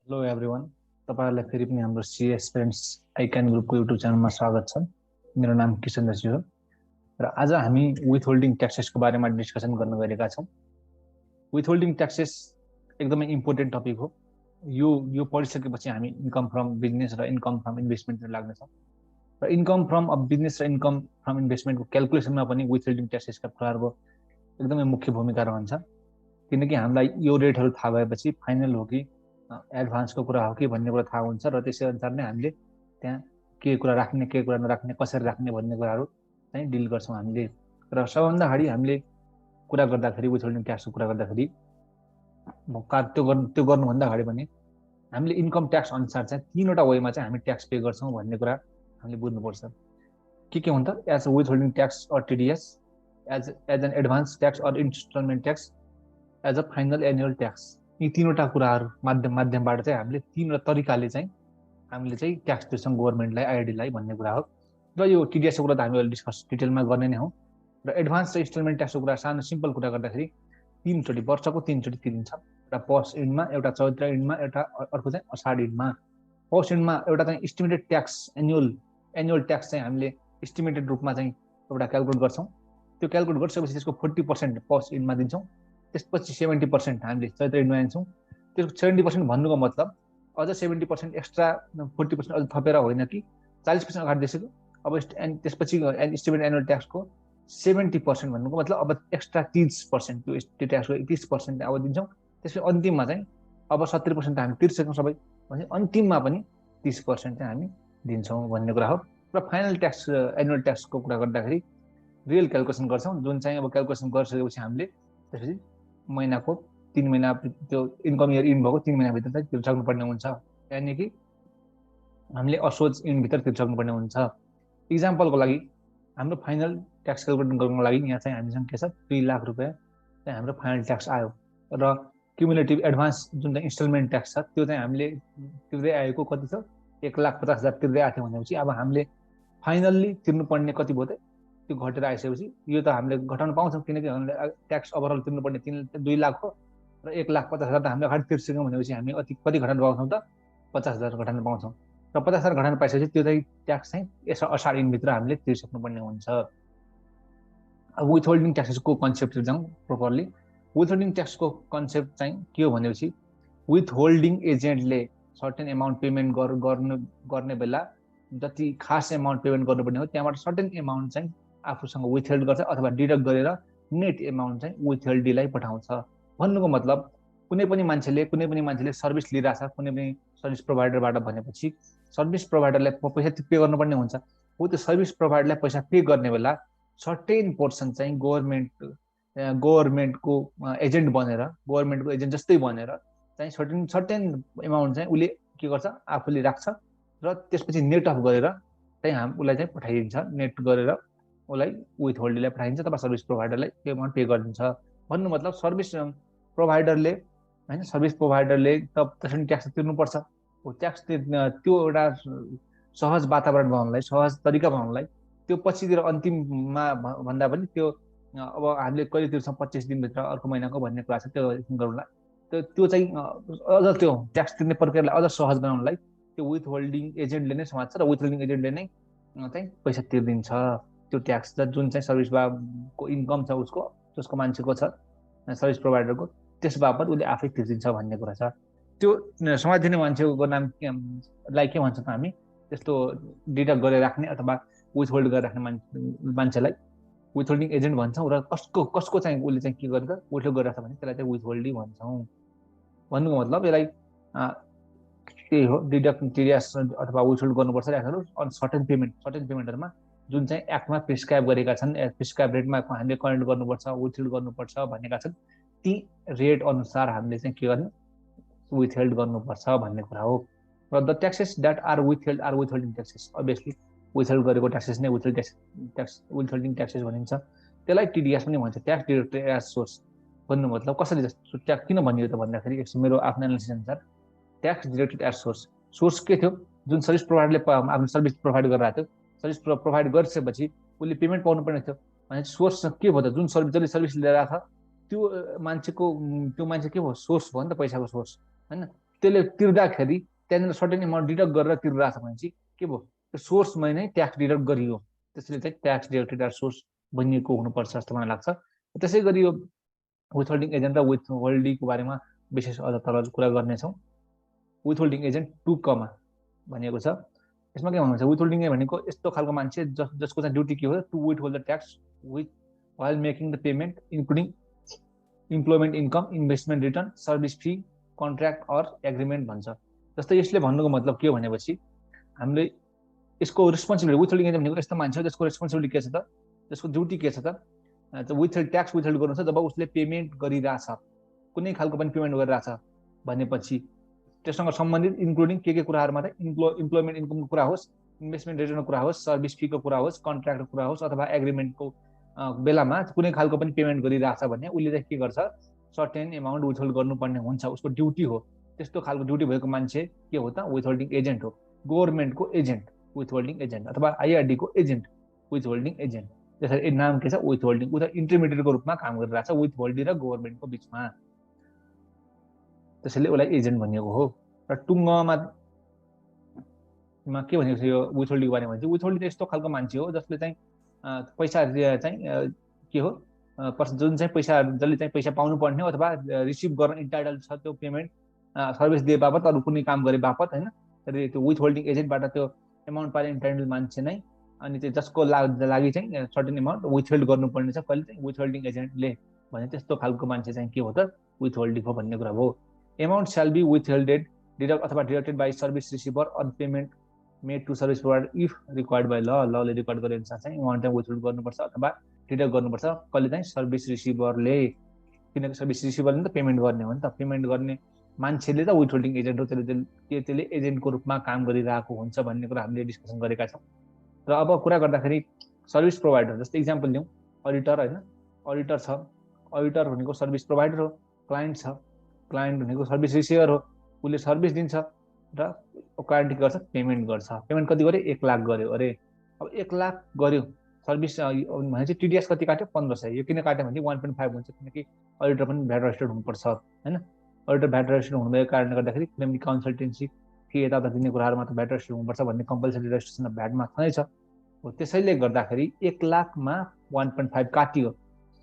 Hello everyone. तपाईँहरूलाई फेरि पनि हाम्रो सिएस फ्रेन्ड्स आई क्यान ग्रुपको युट्युब च्यानलमा स्वागत छ। मेरो नाम किशन दर्जी हो र आज हामी विथ होल्डिङ ट्याक्सेसको बारेमा डिस्कसन गर्न गएका छौँ। विथ होल्डिङ ट्याक्सेस एकदमै इम्पोर्टेन्ट टपिक हो। यो पढिसकेपछि हामी इन्कम फ्रम बिजनेस र इन्कम फ्रम इन्भेस्टमेन्टतिर लाग्नेछौँ र इन्कम फ्रम बिजनेस र इन्कम फ्रम इन्भेस्टमेन्टको क्यालकुलेसनमा पनि विथ होल्डिङ ट्याक्सेसका कुराहरूको एकदमै मुख्य भूमिका रहन्छ, किनकि हामीलाई यो रेटहरू थाहा भएपछि फाइनल हो कि एडभान्सको कुरा हो कि भन्ने कुरा थाहा हुन्छ र त्यसै अनुसार नै हामीले त्यहाँ के कुरा राख्ने के कुरा नराख्ने कसरी राख्ने भन्ने कुराहरू चाहिँ डिल गर्छौँ हामीले। र सबभन्दा अगाडि हामीले कुरा गर्दाखेरि विथ होल्डिङ ट्याक्सको कुरा गर्दाखेरि त्यो गर्नुभन्दा अगाडि पनि हामीले इन्कम ट्याक्स अनुसार चाहिँ तीनवटा वेमा चाहिँ हामी ट्याक्स पे गर्छौँ भन्ने कुरा हामीले बुझ्नुपर्छ। के हुन्छ त as withholding tax or TDS, as an advance tax or installment tax, as a final annual tax. यी तीनवटा कुराहरू माध्यमबाट चाहिँ हामीले तीनवटा तरिकाले चाहिँ हामीले चाहिँ ट्याक्स तिर्छौँ गभर्मेन्टलाई, आइआरडीलाई भन्ने कुरा हो। र यो टिडिएसको कुरा त हामी अहिले डिस्कस डिटेलमा गर्ने नै हौँ। र एडभान्स र इन्स्टलमेन्ट ट्याक्सको कुरा सानो सिम्पल कुरा गर्दाखेरि तीनचोटि वर्षको तीनचोटि तिरिन्छ। एउटा पौष इन्डमा, एउटा चैत्र इन्डमा, एउटा अर्को चाहिँ अषाढ इन्डमा। पौष इन्डमा एउटा चाहिँ इस्टिमेटेड ट्याक्स एनुअल ट्याक्स चाहिँ हामीले इस्टिमेटेड रूपमा चाहिँ एउटा क्यालकुलेट गर्छौँ। त्यो क्यालकुलेट गरिसकेपछि त्यसको 40% पौष इन्डमा दिन्छौँ। त्यसपछि 70% हामीले चैत्र इन्डमा दिन्छौँ। त्यसको 70% भन्नुको मतलब अझ 70% एक्स्ट्रा 40% अझ थपेर होइन कि 40% अगाडि दिइसक्यो। अब त्यसपछि इस्टिमेटेड एनुअल ट्याक्सको 70% भन्नुको मतलब अब एक्स्ट्रा 30% त्यो ट्याक्सको 30% अब दिन्छौँ। त्यसपछि अन्तिममा चाहिँ अब 70% हामी तिर्सक्यौँ सबै, भने अन्तिममा पनि 30% चाहिँ हामी दिन्छौँ भन्ने कुरा हो। र फाइनल ट्याक्स एनुअल ट्याक्सको कुरा गर्दाखेरि रियल क्यालकुलेसन गर्छौँ, जुन चाहिँ अब क्यालकुलेसन गरिसकेपछि हामीले त्यसपछि महिनाको 3 महिना त्यो इन्कम इयर इन भएको 3 महिनाभित्र चाहिँ तिर्सक्नुपर्ने हुन्छ, यानि कि हामीले असोज इनभित्र तिर्सक्नुपर्ने हुन्छ। इक्जाम्पलको लागि हाम्रो फाइनल ट्याक्स क्यालकुलेट गर्नको लागि यहाँ चाहिँ हामीसँग के छ, 3 लाख रुपियाँ चाहिँ हाम्रो फाइनल ट्याक्स आयो र क्युमुलेटिभ एडभान्स जुन चाहिँ इन्स्टलमेन्ट ट्याक्स छ त्यो चाहिँ हामीले तिर्दै आएको कति छ, 1,50,000 तिर्दै आएको थियो भनेपछि अब हामीले फाइनल्ली तिर्नुपर्ने कति भयो त, त्यो घटेर आइसकेपछि यो त हामीले घटाउन पाउँछौँ, किनकि हामीले ट्याक्स ओभरअल तिर्नुपर्ने 2 लाख हो र 1,50,000 त हामीले अगाडि तिर्सक्यौँ भनेपछि हामी कति घटाउन पाउँछौँ त, 50,000 घटाउन पाउँछौँ। र 50,000 घटाउन पाइसकेपछि त्यो चाहिँ ट्याक्स चाहिँ यसो असार इनभित्र हामीले तिर्सक्नुपर्ने हुन्छ। अब विथ होल्डिङ ट्याक्सेसको कन्सेप्टतिर जाउँ प्रोपरली। विथ होल्डिङ ट्याक्सको कन्सेप्ट चाहिँ के हो भनेपछि विथ होल्डिङ एजेन्टले सर्टेन एमाउन्ट पेमेन्ट गर्ने बेला जति खास एमाउन्ट पेमेन्ट गर्नुपर्ने हो त्यहाँबाट सर्टेन एमाउन्ट चाहिँ आफूसँग विथहेल्ड गर्छ अथवा डिडक्ट गरेर नेट एमाउन्ट चाहिँ विथहेल्डीलाई पठाउँछ। भन्नुको मतलब कुनै पनि मान्छेले सर्भिस लिइरहेछ कुनै पनि सर्भिस प्रोभाइडरबाट भनेपछि सर्भिस प्रोभाइडरलाई पैसा पे गर्नुपर्ने हुन्छ। हो त्यो सर्भिस प्रोभाइडरलाई पैसा पे गर्ने बेला सर्टेन पोर्सन चाहिँ गभर्मेन्टको एजेन्ट बनेर, गभर्मेन्टको एजेन्ट जस्तै बनेर चाहिँ सर्टेन एमाउन्ट चाहिँ उसले के गर्छ, आफूले राख्छ र त्यसपछि नेट अफ गरेर चाहिँ उसलाई चाहिँ पठाइदिन्छ, नेट गरेर उसलाई विथ होल्डीलाई पठाइदिन्छ अथवा सर्भिस प्रोभाइडरलाई त्यो एमाउन्ट पे गरिदिन्छ। भन्नु मतलब सर्भिस प्रोभाइडरले होइन, सर्भिस प्रोभाइडरले त त्यसरी ट्याक्स तिर्नुपर्छ। ट्याक्स त्यो एउटा सहज वातावरण बनाउनलाई, सहज तरिका बनाउनलाई त्यो पछितिर अन्तिममा भन्दा पनि त्यो अब हामीले कहिले तिर्छौँ 25 दिनभित्र अर्को महिनाको भन्ने कुरा छ, त्यो गरौँला। त्यो चाहिँ अझ त्यो ट्याक्स तिर्ने प्रक्रियालाई अझ सहज बनाउनलाई त्यो विथ होल्डिङ एजेन्टले नै समात्छ र विथ होल्डिङ एजेन्टले नै चाहिँ पैसा तिर्दिन्छ। त्यो ट्याक्स जुन चाहिँ सर्भिसको इन्कम छ उसको, जसको मान्छेको छ सर्भिस प्रोभाइडरको, त्यस बापत उसले आफै तिर्दिन्छ भन्ने कुरा छ। त्यो समातिने मान्छेको नामलाई के भन्छ त हामी, त्यस्तो डिडक्ट गरेर राख्ने अथवा विथ होल्ड गरेर राख्ने मान्छेलाई विथ होल्डिङ एजेन्ट भन्छौँ। र कसको चाहिँ उसले चाहिँ के गरेर विथहोल्ड गरिरहेको छ भने त्यसलाई चाहिँ विथ होल्डिङ भन्छौँ। भन्नुको मतलब यसलाई त्यही हो, डिडक्ट टिडिएस अथवा विथहोल्ड गर्नुपर्छ अन सर्टेन पेमेन्टहरूमा जुन चाहिँ एक्टमा प्रिस्क्राइब गरेका छन्, प्रिस्क्राइब रेटमा हामीले करेन्ट गर्नुपर्छ, विथहोल्ड गर्नुपर्छ भनेका छन्, ती रेट अनुसार हामीले चाहिँ के गर्ने, विथहेल्ड गर्नुपर्छ भन्ने कुरा हो। र the taxes that are withheld are withholding taxes. Obviously withheld गरेको ट्याक्सेस नै विथहोल्डिङ ट्याक्सेस भनिन्छ। त्यसलाई टिडिएस पनि भन्छ, ट्याक्स डिडक्टेड एज सोर्स। भन्नु मतलब कसरी जस्तो ट्याक्स किन भनियो त भन्दाखेरि मेरो आफ्नो एनालिसिस अनुसार ट्याक्स डिडक्टेड एज सोर्स के थियो, जुन सर्भिस प्रोभाइडरले आफ्नो सर्भिस प्रोभाइड गरिरहेको थियो, सर्भिस प्रोभाइड गरिसकेपछि उसले पेमेन्ट पाउनुपर्ने थियो भने सोर्स के भयो त, जुन जसले सर्भिस लिएर आएको छ त्यो मान्छे के भयो, सोर्स भयो नि त, पैसाको सोर्स होइन। त्यसले तिर्दाखेरि त्यहाँनिर सर्टेन एमाउन्ट डिडक्ट गरेर तिरिरहेको छ भने चाहिँ के भयो, त्यो सोर्समै नै ट्याक्स डिडक्ट गरियो, त्यसले चाहिँ ट्याक्स डिडक्टेड एट सोर्स बनिएको हुनुपर्छ जस्तो मलाई लाग्छ। त्यसै गरी यो विथहोल्डिङ एजेन्ट र विथहोल्डिङको बारेमा विशेष अझ तल कुरा गर्नेछौँ। विथहोल्डिङ एजेन्ट 2 कमा भनेको छ। यसमा के भन्नुहुन्छ, विथहोल्डिङ भनेको यस्तो खालको मान्छे जसको चाहिँ ड्युटी के हो, to withhold the tax with while making the payment including employment income, investment return, service fee, contract or agreement भन्छ। जस्तै यसले भन्नुको मतलब के हो भनेपछि हामीले यसको रेस्पोन्सिबिलिटी, विथहोल्डिङ एजेन्ट भनेको यस्तो मान्छे हो जसको रेस्पोन्सिबिलिटी के छ त, जसको ड्युटी के छ त, विथहोल्ड ट्याक्स विथहोल्ड गर्नु छ जब उसले पेमेन्ट गरिरहेछ, कुनै खालको पनि पेमेन्ट गरिरहेछ भनेपछि त्यससँग सम्बन्धित इन्क्लुडिङ के कुराहरूमा त इम्प्लोइमेन्ट इन्कमको कुरा होस्, इन्भेस्टमेन्ट रिटर्नको कुरा होस्, सर्भिस फीको कुरा होस्, कन्ट्र्याक्टको कुरा होस् अथवा एग्रिमेन्टको बेलामा कुनै खालको पनि पेमेन्ट गरिरहेछ भने उसले चाहिँ के गर्छ, सर्टेन एमाउन्ट विथहोल्ड गर्नुपर्ने हुन्छ, उसको ड्युटी हो। त्यस्तो खालको ड्युटी भएको मान्छे के हो त, विथहोल्डिङ एजेन्ट हो। गभर्मेन्टको एजेन्ट विथहोल्डिङ एजेन्ट अथवा आइआरडीको एजेन्ट विथहोल्डिङ एजेन्ट। त्यसरी नाम के छ, विथहोल्डिङ। ऊ त इन्टरमिडिएटको रूपमा काम गरिरहेछ विथहोल्डिङ र गभर्मेन्टको बिचमा, त्यसैले उसलाई एजेन्ट भनिएको हो। र टुङ्गमा के भनेको छ यो विथहोल्डिङको बारेमा चाहिँ, विथहोल्डिङ यस्तो खालको मान्छे हो जसले चाहिँ पैसा चाहिँ के हो, जुन चाहिँ पैसा जसले चाहिँ पैसा पाउनु पर्ने हो अथवा रिसिभ गर्न इन्टाइटल छ त्यो पेमेन्ट सर्भिस दिए बापत अरू कुनै काम गरे बापत होइन, त्यो विथहोल्डिङ एजेन्टबाट त्यो एमाउन्ट पाएर इन्टाइटल मान्छे नै, अनि त्यो जसको लागि चाहिँ सर्टेन एमाउन्ट विथहोल्ड गर्नुपर्ने छ कहिले चाहिँ विथहोल्डिङ एजेन्टले भने त्यस्तो खालको मान्छे चाहिँ के हो त, विथहोल्डिङ हो भन्ने कुरा हो। Amount shall be withheld deduct अथवा deducted by service receiver on payment made to service provider if required by लले रिक्वायर्ड गरे अनुसार चाहिँ एमाउन्ट चाहिँ विथहोल्ड गर्नुपर्छ अथवा डिडक्ट गर्नुपर्छ कहिले चाहिँ सर्भिस रिसिभरले, किनकि सर्भिस रिसिभरले नि त पेमेन्ट गर्ने हो नि त, पेमेन्ट गर्ने मान्छेले त विथहोल्डिङ एजेन्ट हो, त्यसले एजेन्टको रूपमा काम गरिरहेको हुन्छ भन्ने कुरा हामीले डिस्कसन गरेका छौँ। र अब कुरा गर्दाखेरि सर्भिस प्रोभाइडर, जस्तै इक्जाम्पल लिउँ, अडिटर होइन, अडिटर छ, अडिटर भनेको सर्भिस प्रोभाइडर हो, क्लाइन्ट छ, क्लाइन्ट भनेको सर्भिस रिसिभर हो, उसले सर्भिस दिन्छ र क्लाइन्ट के गर्छ, पेमेन्ट गर्छ। पेमेन्ट कति गर्यो, 1 लाख गर्यो अरे। अब 1 लाख गर्यो सर्भिस भने चाहिँ टिडिएस कति काट्यो, 1500। यो किन काट्यो भने 1.5 हुन्छ, किनकि अडिटर पनि भ्याट रजिस्टर्ड हुनुपर्छ होइन। अडिटर भ्याट रजिस्टर्ड हुनुभएको कारणले गर्दाखेरि कुनै कन्सल्टेन्सी फी यताउता दिने कुराहरूमा त भ्याट रजिस्टर्ड हुनुपर्छ भन्ने कम्पलसरी रजिस्ट्रेसन अफ भ्याटमा छँदैछ हो। त्यसैले गर्दाखेरि 1 लाखमा 1.5 काटियो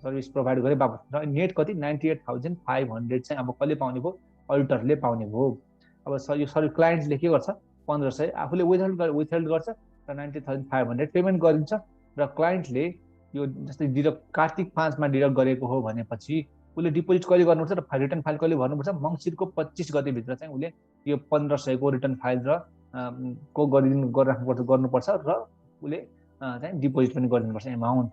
सर्भिस प्रोभाइड गरे बापत, र नेट कति 98,500 चाहिँ अब कसले पाउने भयो, अडिटरले पाउने भयो। अब यो सर्भिस क्लाइन्टले के गर्छ, 1500 आफूले विथहोल्ड गर्छ र 98,500 पेमेन्ट गरिन्छ। र क्लाइन्टले यो जस्तै डिडक्ट कार्तिक 5 मा डिडक्ट गरेको हो भनेपछि उसले डिपोजिट कहिले गर्नुपर्छ र रिटर्न फाइल कहिले भर्नुपर्छ, मङ्सिरको 25 गतेभित्र चाहिँ उसले यो 1500 को रिटर्न फाइल र को गर्नुपर्छ र उसले चाहिँ डिपोजिट पनि गरिदिनुपर्छ एमाउन्ट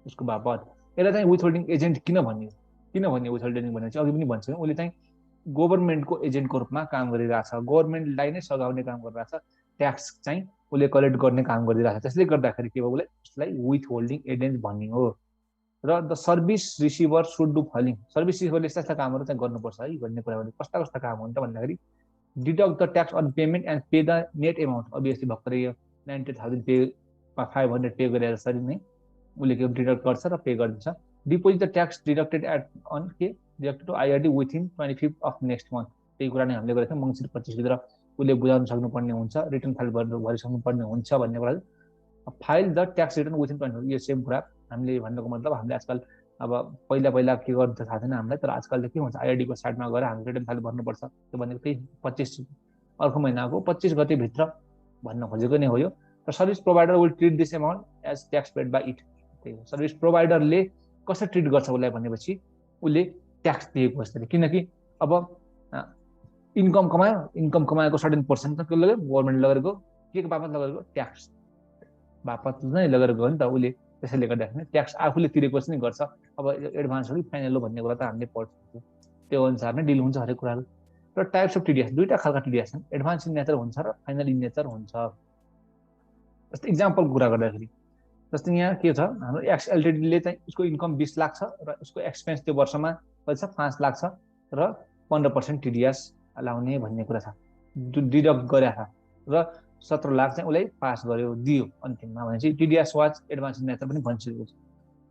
उसको बापत। यसलाई चाहिँ विथहोल्डिङ एजेन्ट किन भन्यो, विथहोल्डिङ भनेर चाहिँ अघि पनि भन्छ, उसले चाहिँ गभर्मेन्टको एजेन्टको रूपमा काम गरिरहेछ, गभर्मेन्टलाई नै सघाउने काम गरिरहेछ, ट्याक्स चाहिँ उसले कलेक्ट गर्ने काम गरिरहेछ। त्यसले गर्दाखेरि के भयो, उसलाई विथहोल्डिङ एजेन्ट भनियो। र the service receiver should do following, service रिसिभरले यस्ता कामहरू चाहिँ गर्नुपर्छ है भन्ने कुरा भने कस्ता कस्ता काम हो त भन्दाखेरि deduct the tax on payment and pay the net amount. Obviously भर्खरै यो 98,500 पे गरे जसरी नै उसले के डिडक्ट गर्छ र पे गरिदिन्छ। Deposit the tax deducted at on के deducted to IRD within 25 of next month. त्यही कुरा नै हामीले गरेको थियौँ, मङ्सिर 25 भित्र उसले बुझाउन सक्नुपर्ने हुन्छ, रिटर्न फाइल भरिसक्नुपर्ने हुन्छ भन्ने कुरा। File the tax return within 20, यो सेम कुरा हामीले भन्नुको मतलब हामीले आजकल अब पहिला के गर्छ थाहा छैन हामीलाई, तर आजकल चाहिँ के हुन्छ, आइआरडीको साइडमा गएर हामीले रिटर्न फाइल भर्नुपर्छ। त्यो भनेको त्यही 25 अर्को महिनाको 25 गतेभित्र भन्न खोजेको नै हो यो। र service provider will treat this amount as tax paid by it. त्यही हो, सर्भिस प्रोभाइडरले कसरी ट्रिट गर्छ उसलाई भनेपछि उसले ट्याक्स दिएको जस्तै, किनकि अब इन्कम कमाएको सर्टेन पर्सेन्ट त के लगेको, गभर्मेन्ट लगेको के बापत लगेको, ट्याक्स बापत नै लगेको हो नि त उसले। त्यसैले गर्दाखेरि ट्याक्स आफूले तिरेको चाहिँ गर्छ। अब एडभान्स हो कि फाइनल हो भन्ने कुरा त हामीले पढ्छौँ, त्यो अनुसार नै डिल हुन्छ हरेक कुराहरू। र टाइप्स अफ टिडिएस, दुईवटा खालका टिडिएस छन्, एडभान्स इन नेचर हुन्छ र फाइनल इन नेचर हुन्छ। जस्तै इक्जाम्पलको कुरा गर्दाखेरि जस्तै यहाँ के छ, हाम्रो एक्स एलटिडीले चाहिँ उसको इन्कम 20 लाख छ र उसको एक्सपेन्स त्यो वर्षमा कति छ, 5 लाख छ र 15% टिडिएस लाउने भन्ने कुरा छ, डिडक्ट गरेको छ र 17 लाख चाहिँ उसलाई पास गर्यो दियो अन्तिममा भनेपछि TDS was advance in nature पनि भनिसकेको छ।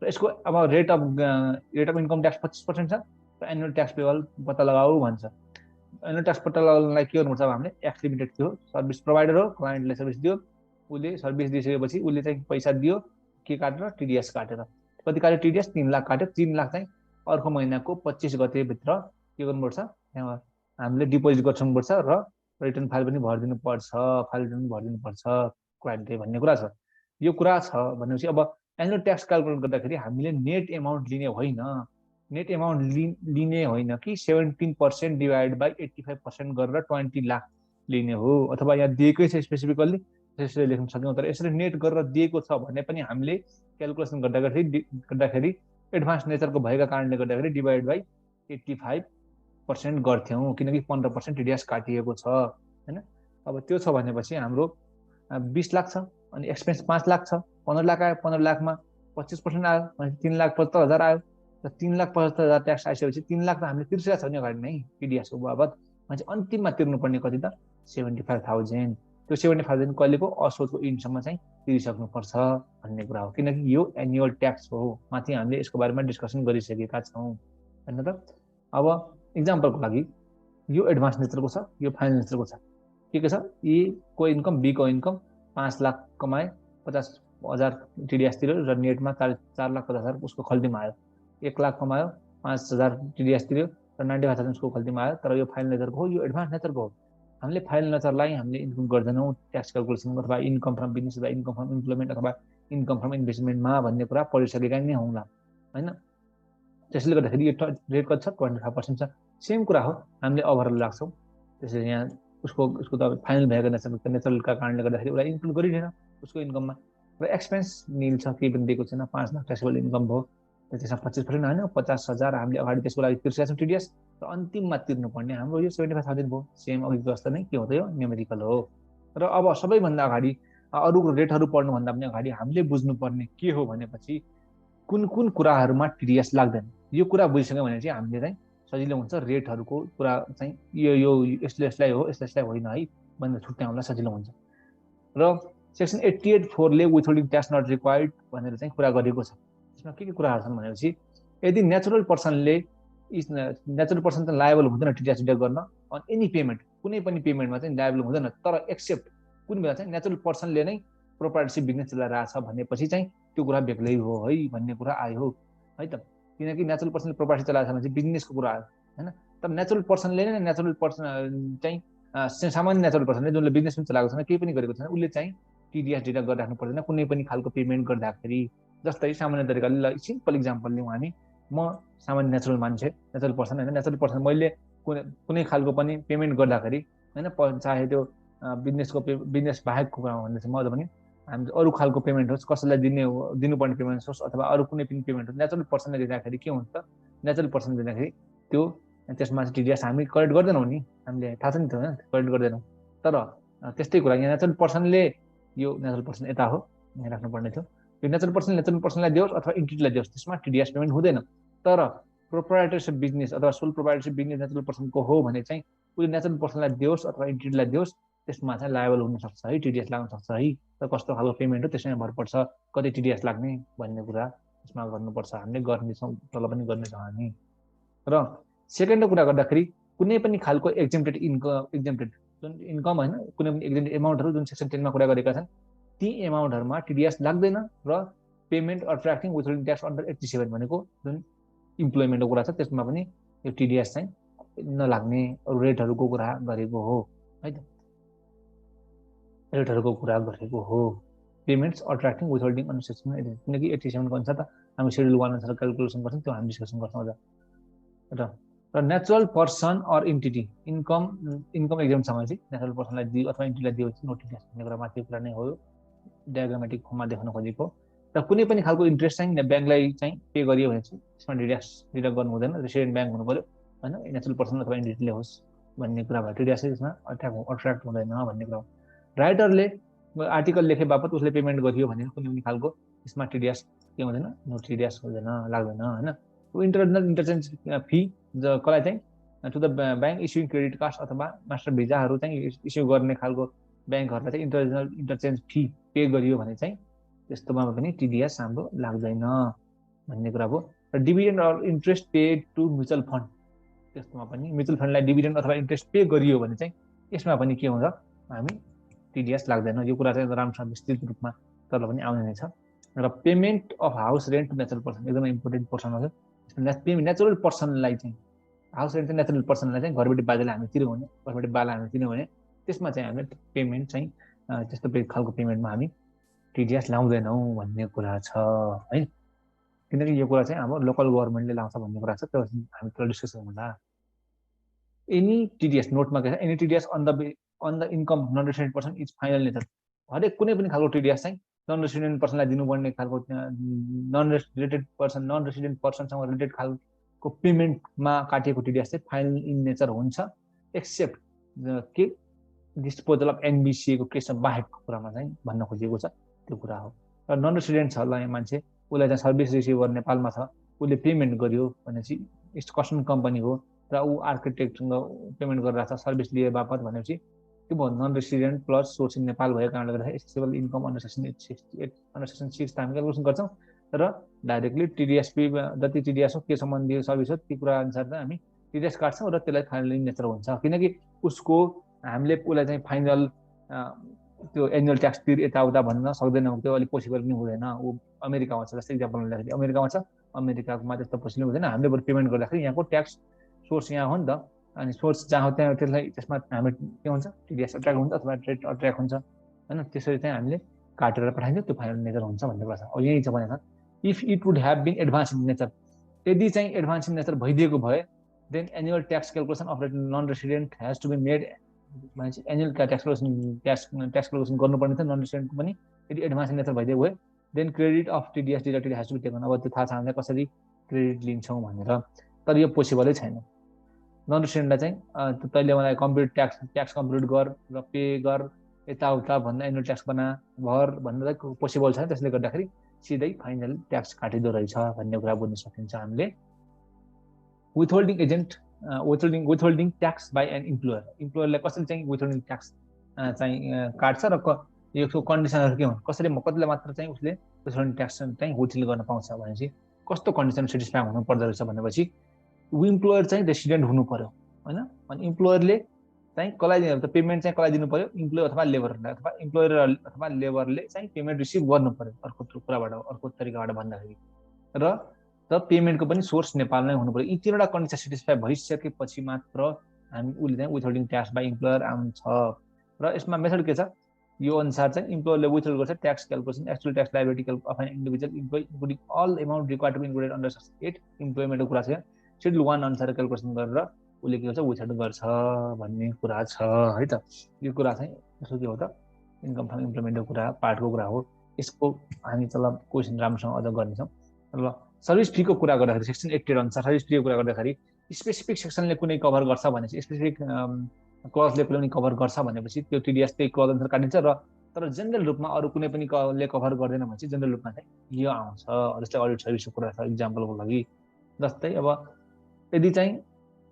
र यसको अब रेट अफ इन्कम ट्याक्स 25% छ र एनुअल ट्याक्स पेबल पत्ता लगाऊ भन्छ। एनुअल ट्याक्स पोर्टललाई के गर्नुपर्छ अब हामीले एक्स लिमिटेड थियो, सर्भिस प्रोभाइडर हो, क्लाइन्टले सर्भिस दियो, उसले सर्भिस दिइसकेपछि उसले चाहिँ पैसा दियो के काटेर टिडिएस काटेर, कति काट्यो टिडिएस 3 लाख काट्यो। 3 लाख चाहिँ अर्को महिनाको 25 गतेभित्र के गर्नुपर्छ हामीले डिपोजिट गर्नुपर्छ र रिटर्न फाइल पनि भरिदिनु पर्छ, फाइल रिटर्न भरिदिनु पर्छ क्लाइन्टले भन्ने कुरा छ। यो कुरा छ भनेपछि अब एनुअल ट्याक्स क्यालकुलेट गर्दाखेरि हामीले नेट एमाउन्ट लिने होइन, नेट एमाउन्ट लिने होइन कि 17% डिभाइड बाई 85% गरेर 20 लाख लिने हो, अथवा यहाँ दिएकै छ स्पेसिफिकल्ली त्यसरी लेख्न सक्यौँ। तर यसरी नेट गरेर दिएको छ भने पनि हामीले क्यालकुलेसन गर्दाखेरि एडभान्स नेचरको भएका कारणले गर्दाखेरि डिभाइड बाई 85% गर्थ्यौँ, किनकि 15% टिडिएस काटिएको छ होइन। अब त्यो छ भनेपछि हाम्रो 20 लाख छ अनि एक्सपेन्स 5 लाख छ, 15 लाख आयो, 15 लाखमा 25% आयो भने 3,75,000 आयो। र 3,75,000 ट्याक्स आइसकेपछि 3 लाख त हामीले तिर्सिरहेको छ नि अगाडि नै टिडिएसको बाबत, भने अन्तिममा तिर्नुपर्ने कति त 75,000। त्यो 75,000 कहिलेको असोजको इन्डसम्म चाहिँ तिरिसक्नुपर्छ भन्ने कुरा हो, किनकि यो एनुअल ट्याक्स हो। माथि हामीले यसको बारेमा डिस्कसन गरिसकेका छौँ होइन त। अब इक्जाम्पलको लागि यो एडभान्स नेचरको छ, यो फाइनल नेचरको छ। के छ, ए को इन्कम बी को इन्कम 5 लाख कमाए, 50,000 टिडिएस तिर्यो र नेटमा 4,50,000 उसको खल्तीमा आयो। 1 लाख कमायो, 5,000 टिडिएस तिर्यो र 95,000 उसको खल्तीमा आयो। तर यो फाइनल नेचरको हो, यो एडभान्स नेचरको हो। हामीले फाइनल नेचरलाई हामीले इन्क्लुड गर्दैनौँ ट्याक्स क्यालकुलेसन अथवा इन्कम फ्रम बिजनेस अथवा इन्कम फ्रम इम्प्लोइमेन्ट अथवा इन्कम फ्रम इन्भेस्टमेन्टमा भन्ने कुरा पढिसकेका नै हौँला होइन। त्यसले गर्दाखेरि यो रेट कति छ 25% छ। सेम कुरा हो, हामीले ओभरअल लाग्छौँ। त्यसैले यहाँ उसको त फाइनल भएको नेचरलका कारणले गर्दाखेरि उसलाई इन्क्लुड गरिँदैन उसको इन्कममा। र एक्सपेन्स निल छ, केही पनि दिएको छैन, 5 लाख ट्याक्सेबल इन्कम भयो, त्यसमा 25% होइन 50,000 हामीले अगाडि त्यसको लागि तिर्सिरहेको छौँ टिडिएस, र अन्तिममा तिर्नुपर्ने हाम्रो यो 75,000 भयो। सेम अघिको जस्तो नै के हुँदै हो, न्युमेरिकल हो। र अब सबैभन्दा अगाडि अरू रेटहरू पढ्नुभन्दा पनि अगाडि हामीले बुझ्नुपर्ने के हो भनेपछि कुन कुन कुराहरूमा टिडिएस लाग्दैन। यो कुरा बुझिसक्यो भने चाहिँ हामीले चाहिँ सजिलो हुन्छ रेटहरूको कुरा चाहिँ यो यसलाई हो यसलाई होइन है भनेर छुट्याउनलाई सजिलो हुन्छ। र सेक्सन 88(4) ले विथहोल्डिङ ट्याक्स नट रिक्वायर्ड भनेर चाहिँ कुरा गरेको छ। त्यसमा के कुराहरू छन् भनेपछि यदि नेचुरल पर्सनले चाहिँ लायबल हुँदैन टिडिएस डिडक्ट गर्न अन एनी पेमेन्ट, कुनै पनि पेमेन्टमा चाहिँ लायबल हुँदैन। तर एक्सेप्ट कुन बेला चाहिँ नेचुरल पर्सनले नै प्रोप्राइटरसिप बिजनेस चलाइरहेछ भनेपछि चाहिँ त्यो कुरा बेग्लै हो है भन्ने कुरा आयो है त। किनकि नेचुरल पर्सनले प्रोप्राइटरसिप चलाएको छ भने चाहिँ बिजनेसको कुरा आयो होइन। तर नेचुरल पर्सनले नै नेचुरल पर्सन चाहिँ सामान्य नेचुरल पर्सनले जुनले बिजनेस पनि चलाएको छैन, केही पनि गरेको छैन, उसले चाहिँ टिडिएस डिडक्ट गरिराख्नु पर्दैन कुनै पनि खालको पेमेन्ट गर्दाखेरि। जस्तै सामान्य तरिकाले सिम्पल इक्जाम्पल लिउँ हामी, म सामान्य नेचुरल मान्छे, नेचुरल पर्सन होइन, नेचुरल पर्सन मैले कुनै खालको पनि पेमेन्ट गर्दाखेरि होइन, चाहे त्यो बिजनेस बाहेकको कुरा भन्दा चाहिँ म अझ पनि हामी अरू खालको पेमेन्ट होस्, कसैलाई दिनुपर्ने पेमेन्ट होस् अथवा अरू कुनै पनि पेमेन्ट होस्, नेचुरल पर्सनले दिँदाखेरि के हुन्छ, नेचुरल पर्सनले दिँदाखेरि त्यो त्यसमा चाहिँ टिडिएस हामी कलेक्ट गर्दैनौँ नि, हामीले थाहा छ नि त होइन, कलेक्ट गर्दैनौँ। तर त्यस्तै कुरा यहाँ नेचुरल पर्सनले, यो नेचुरल पर्सन यता हो यहाँ राख्नुपर्ने थियो, यो नेचुरल पर्सनलाई दियोस् अथवा इन्टिटीलाई दियोस् त्यसमा टिडिएस पेमेन्ट हुँदैन। तर प्रोप्राइटरसिप बिजनेस अथवा सोल प्रोप्राइटरसिप बिजनेस नेचुरल पर्सनको हो भने चाहिँ उसले नेचुरल पर्सनलाई दियोस् अथवा इन्टिटीलाई दियोस् त्यसमा चाहिँ लायबल हुनसक्छ है, टिडिएस लाग्न सक्छ है। र कस्तो खालको पेमेन्ट हो त्यसैमा भर पर्छ कति टिडिएस लाग्ने भन्ने कुरा त्यसमा गर्नुपर्छ, हामीले गर्नेछौँ, तल पनि गर्नेछौँ हामी। र सेकेन्ड कुरा गर्दाखेरि कुनै पनि खालको एक्जेम्प्टेड जुन इन्कम होइन, कुनै पनि एक्जेम्प्टेड एमाउन्टहरू जुन सेक्सन 10 मा कुरा गरेका छन् ती एमाउन्टहरूमा टिडिएस लाग्दैन। र पेमेन्ट अट्र्याक्टिङ विथहोल्डिङ ट्याक्स अन्डर 87 भनेको जुन इम्प्लोइमेन्टको कुरा छ त्यसमा पनि यो टिडिएस चाहिँ नलाग्ने रेटहरूको कुरा गरेको हो है त, रेटहरूको कुरा गरेको हो। पेमेन्ट्स अट्र्याक्टिङ विथहोल्डिङ अन्डर सेक्सन 87, किनकि 87 को अनुसार त हामी सेड्युल 1 अनुसार क्यालकुलेसन गर्छौँ, त्यो हामी डिस्कसन गर्छौँ अझ। र natural person or entity income एक्जाम्पसँग चाहिँ नेचुरल पर्सनलाई दियो अथवा इन्टिटीलाई दियो नो टिडिएस भन्ने कुरा माथि कुरा नै हो, डायग्रामेटिक फर्ममा देखाउन खोजेको। र कुनै पनि खालको इन्ट्रेस्ट चाहिँ ब्याङ्कलाई चाहिँ पे गरियो भने चाहिँ त्यसमा टिडिएस डिडक्ट गर्नु हुँदैन, रेसिडेन्ट ब्याङ्क हुनु पर्यो होइन, नेचुरल पर्सन अथवा इन्टिटीले होस् भन्ने कुरा भयो। टिडिएस त्यसमा अट्र्याक्ट हुँदैन भन्ने कुरा हो। राइटरले आर्टिकल लेखे बापत उसले पेमेन्ट गरियो भने कुनै पनि खालको त्यसमा टिडिएस के हुँदैन, नो टिडिएस हुँदैन, लाग्दैन होइन। इन्टरचेन्ज फी कसलाई चाहिँ to the bank issuing credit card अथवा मास्टर भिजाहरू चाहिँ इस्यु गर्ने खालको ब्याङ्कहरूलाई चाहिँ इन्टरचेन्ज फी पे गरियो भने चाहिँ त्यस्तोमा पनि टिडिएस हाम्रो लाग्दैन भन्ने कुरा हो। र dividend or interest paid to mutual fund त्यसमा पनि म्युचुअल फन्डलाई डिभिडेन्ड अथवा इन्ट्रेस्ट पे गरियो भने चाहिँ यसमा पनि के हुन्छ, हामी टिडिएस लाग्दैन। यो कुरा चाहिँ राम्रोसँग विस्तृत रूपमा तल पनि आउने नै छ। र payment of house rent to natural person एकदमै इम्पोर्टेन्ट पोर्सन हो। नेचुरल पर्सनलाई चाहिँ हाउस रेन्ट चाहिँ नेचुरल पर्सनलाई चाहिँ घरबेटी बाजेले हामी तिर्यो भने, घरबेटी बाला हामी तिर्यो भने त्यसमा चाहिँ हामीले पेमेन्ट चाहिँ त्यस्तो खालको पेमेन्टमा हामी टिडिएस लाउँदैनौँ भन्ने कुरा छ है। किनकि यो कुरा चाहिँ अब लोकल गभर्मेन्टले लाउँछ भन्ने कुरा छ, त्यो हामी त्यसलाई डिस्कस गर्नुला। एनी टिडिएस नोटमा के छ, any TDS on the income non resident person is final nature. हरेक कुनै पनि खालको टिडिएस चाहिँ नन रेसिडेन्ट पर्सनलाई दिनुपर्ने खालको नन रेसिडेन्ट पर्सनसँग रिलेटेड खालको पेमेन्टमा काटिएको टिडिएस चाहिँ फाइनल इन नेचर हुन्छ, एक्सेप्ट के डिस्पोजल अफ एनबिसिए को केसमा बाहेकको कुरामा चाहिँ भन्न खोजिएको छ त्यो कुरा हो। र नन रेसिडेन्ट छ ल मान्छे, उसलाई चाहिँ सर्भिस रिसिभर नेपालमा छ, उसले पेमेन्ट गर्यो भनेपछि कस्टम कम्पनी हो र ऊ आर्किटेक्टसँग पेमेन्ट गरिरहेको छ सर्भिस लिए बापत भनेपछि के भयो, non resident plus source in Nepal भएको कारणले गर्दाखेरि assessable income under section 68 under section 6 हामी क्यालकुलेसन गर्छौँ र डाइरेक्टली टिडिएसपी जति टिडिएस हो के सम्बन्धी सर्भिस हो ती कुरा अनुसार चाहिँ हामी टिडिएस काट्छौँ र त्यसलाई फाइनल इन नेचर हुन्छ। किनकि उसको हामीले उसलाई चाहिँ फाइनल त्यो एनुअल ट्याक्स तिर यताउता भन्न सक्दैनौँ, त्यो अलिक पोसिबल पनि हुँदैन। ऊ अमेरिकामा छ, जस्तै इक्जाम्पल लिँदाखेरि अमेरिकामा छ, अमेरिकामा त्यस्तो पोसिबल हुँदैन। हामीले बरु पेमेन्ट गर्दाखेरि यहाँको ट्याक्स सोर्स यहाँ हो नि त, अनि सोर्स जहाँ हो त्यहाँ त्यसलाई त्यसमा हामी के हुन्छ टिडिएस अट्र्याक्ट हुन्छ अथवा ट्रेड अट्र्याक्ट हुन्छ होइन। त्यसरी चाहिँ हामीले काटेर पठाइन्छ, त्यो फाइनल नेचर हुन्छ भन्ने कुरा छ। अब यही छ भनेर if it would have been advance in nature, यदि चाहिँ एडभान्स इन नेचर भइदिएको भए then annual tax calculation of non resident has to be made भनेपछि एनुअल ट्याक्स क्यालकुलेसन गर्नुपर्ने थियो नन रेसिडेन्टको पनि। यदि एडभान्स इन नेचर भइदिएको भए then credit of TDS deducted has to be taken. अब त्यो थाहा छ हामीलाई कसरी क्रेडिट लिन्छौँ भनेर, तर यो पोसिबलै छैन। नन रेसिडेन्टलाई चाहिँ तैँले मलाई कम्प्युट ट्याक्स कम्प्युट गर र पे गर यताउता भन्दा एनुअल ट्याक्स बना भर भन्दा पोसिबल छैन। त्यसले गर्दाखेरि सिधै फाइनल ट्याक्स काटिँदो रहेछ भन्ने कुरा बुझ्न सकिन्छ हामीले। विथहोल्डिङ एजेन्ट विथहोल्डिङ ट्याक्स बाई एन इम्प्लोयरलाई कसरी चाहिँ विथहोल्डिङ ट्याक्स चाहिँ काट्छ र यसको कन्डिसनहरू के हुन्, कसरी कतिले मात्र चाहिँ उसले विथहोल्डिङ ट्याक्स चाहिँ होल्ड गर्न पाउँछ भनेपछि कस्तो कन्डिसन सेटिस्फाई हुनु पर्दो रहेछ भनेपछि इम्प्लोयर चाहिँ रेसिडेन्ट हुनु पर्यो होइन। अनि इम्प्लोयरले चाहिँ कसलाई दिनु, पेमेन्ट चाहिँ कसलाई दिनु पर्यो, इम्प्लोयर अथवा लेबरलाई, अथवा इम्प्लोयर अथवा लेबरले चाहिँ पेमेन्ट रिसिभ गर्नु पर्यो अर्को कुराबाट, अर्को तरिकाबाट भन्दाखेरि। र पेमेन्टको पनि सोर्स नेपाल नै हुनु पर्यो। यी तीनवटा कन्डिसन सेटिस्फाई भइसकेपछि मात्र हामी उसले चाहिँ विथहोल्डिङ ट्याक्स बाई इम्प्लोयर आउँछ। र यसमा मेथड के छ, यो अनुसार चाहिँ इम्प्लोयरले विथहोल्ड गर्छ tax calculation actual tax liability of an individual employee including all amount required to be included under section 8 इम्प्लोइमेन्टको कुरा छ। सेड्युल 1 अनुसार क्यालकुलेसन गरेर उसले के गर्छ विथहोल्ड गर्छ भन्ने कुरा छ है त। यो कुरा चाहिँ यसो के हो त, इन्कम फ्रम इम्प्लोइमेन्टको कुरा पार्टको कुरा हो। यसको हामी तल क्वेसन राम्रोसँग अझ गर्नेछौँ। ल सर्भिस फीको कुरा गर्दाखेरि सेक्सन 88 अनुसार सर्भिस फीको कुरा गर्दाखेरि स्पेसिफिक सेक्सनले कुनै कभर गर्छ भनेपछि, स्पेसिफिक क्लजले कुनै कभर गर्छ भनेपछि त्यो टिडिएस त्यही क्लज अनुसार काटिन्छ। र तर जेनरल रूपमा अरू कुनै पनि ले कभर गर्दैन भनेपछि जेनरल रूपमा चाहिँ यो आउँछ। जस्तै अडिट सर्भिसको कुरा छ इक्जाम्पलको लागि, जस्तै अब यदि चाहिँ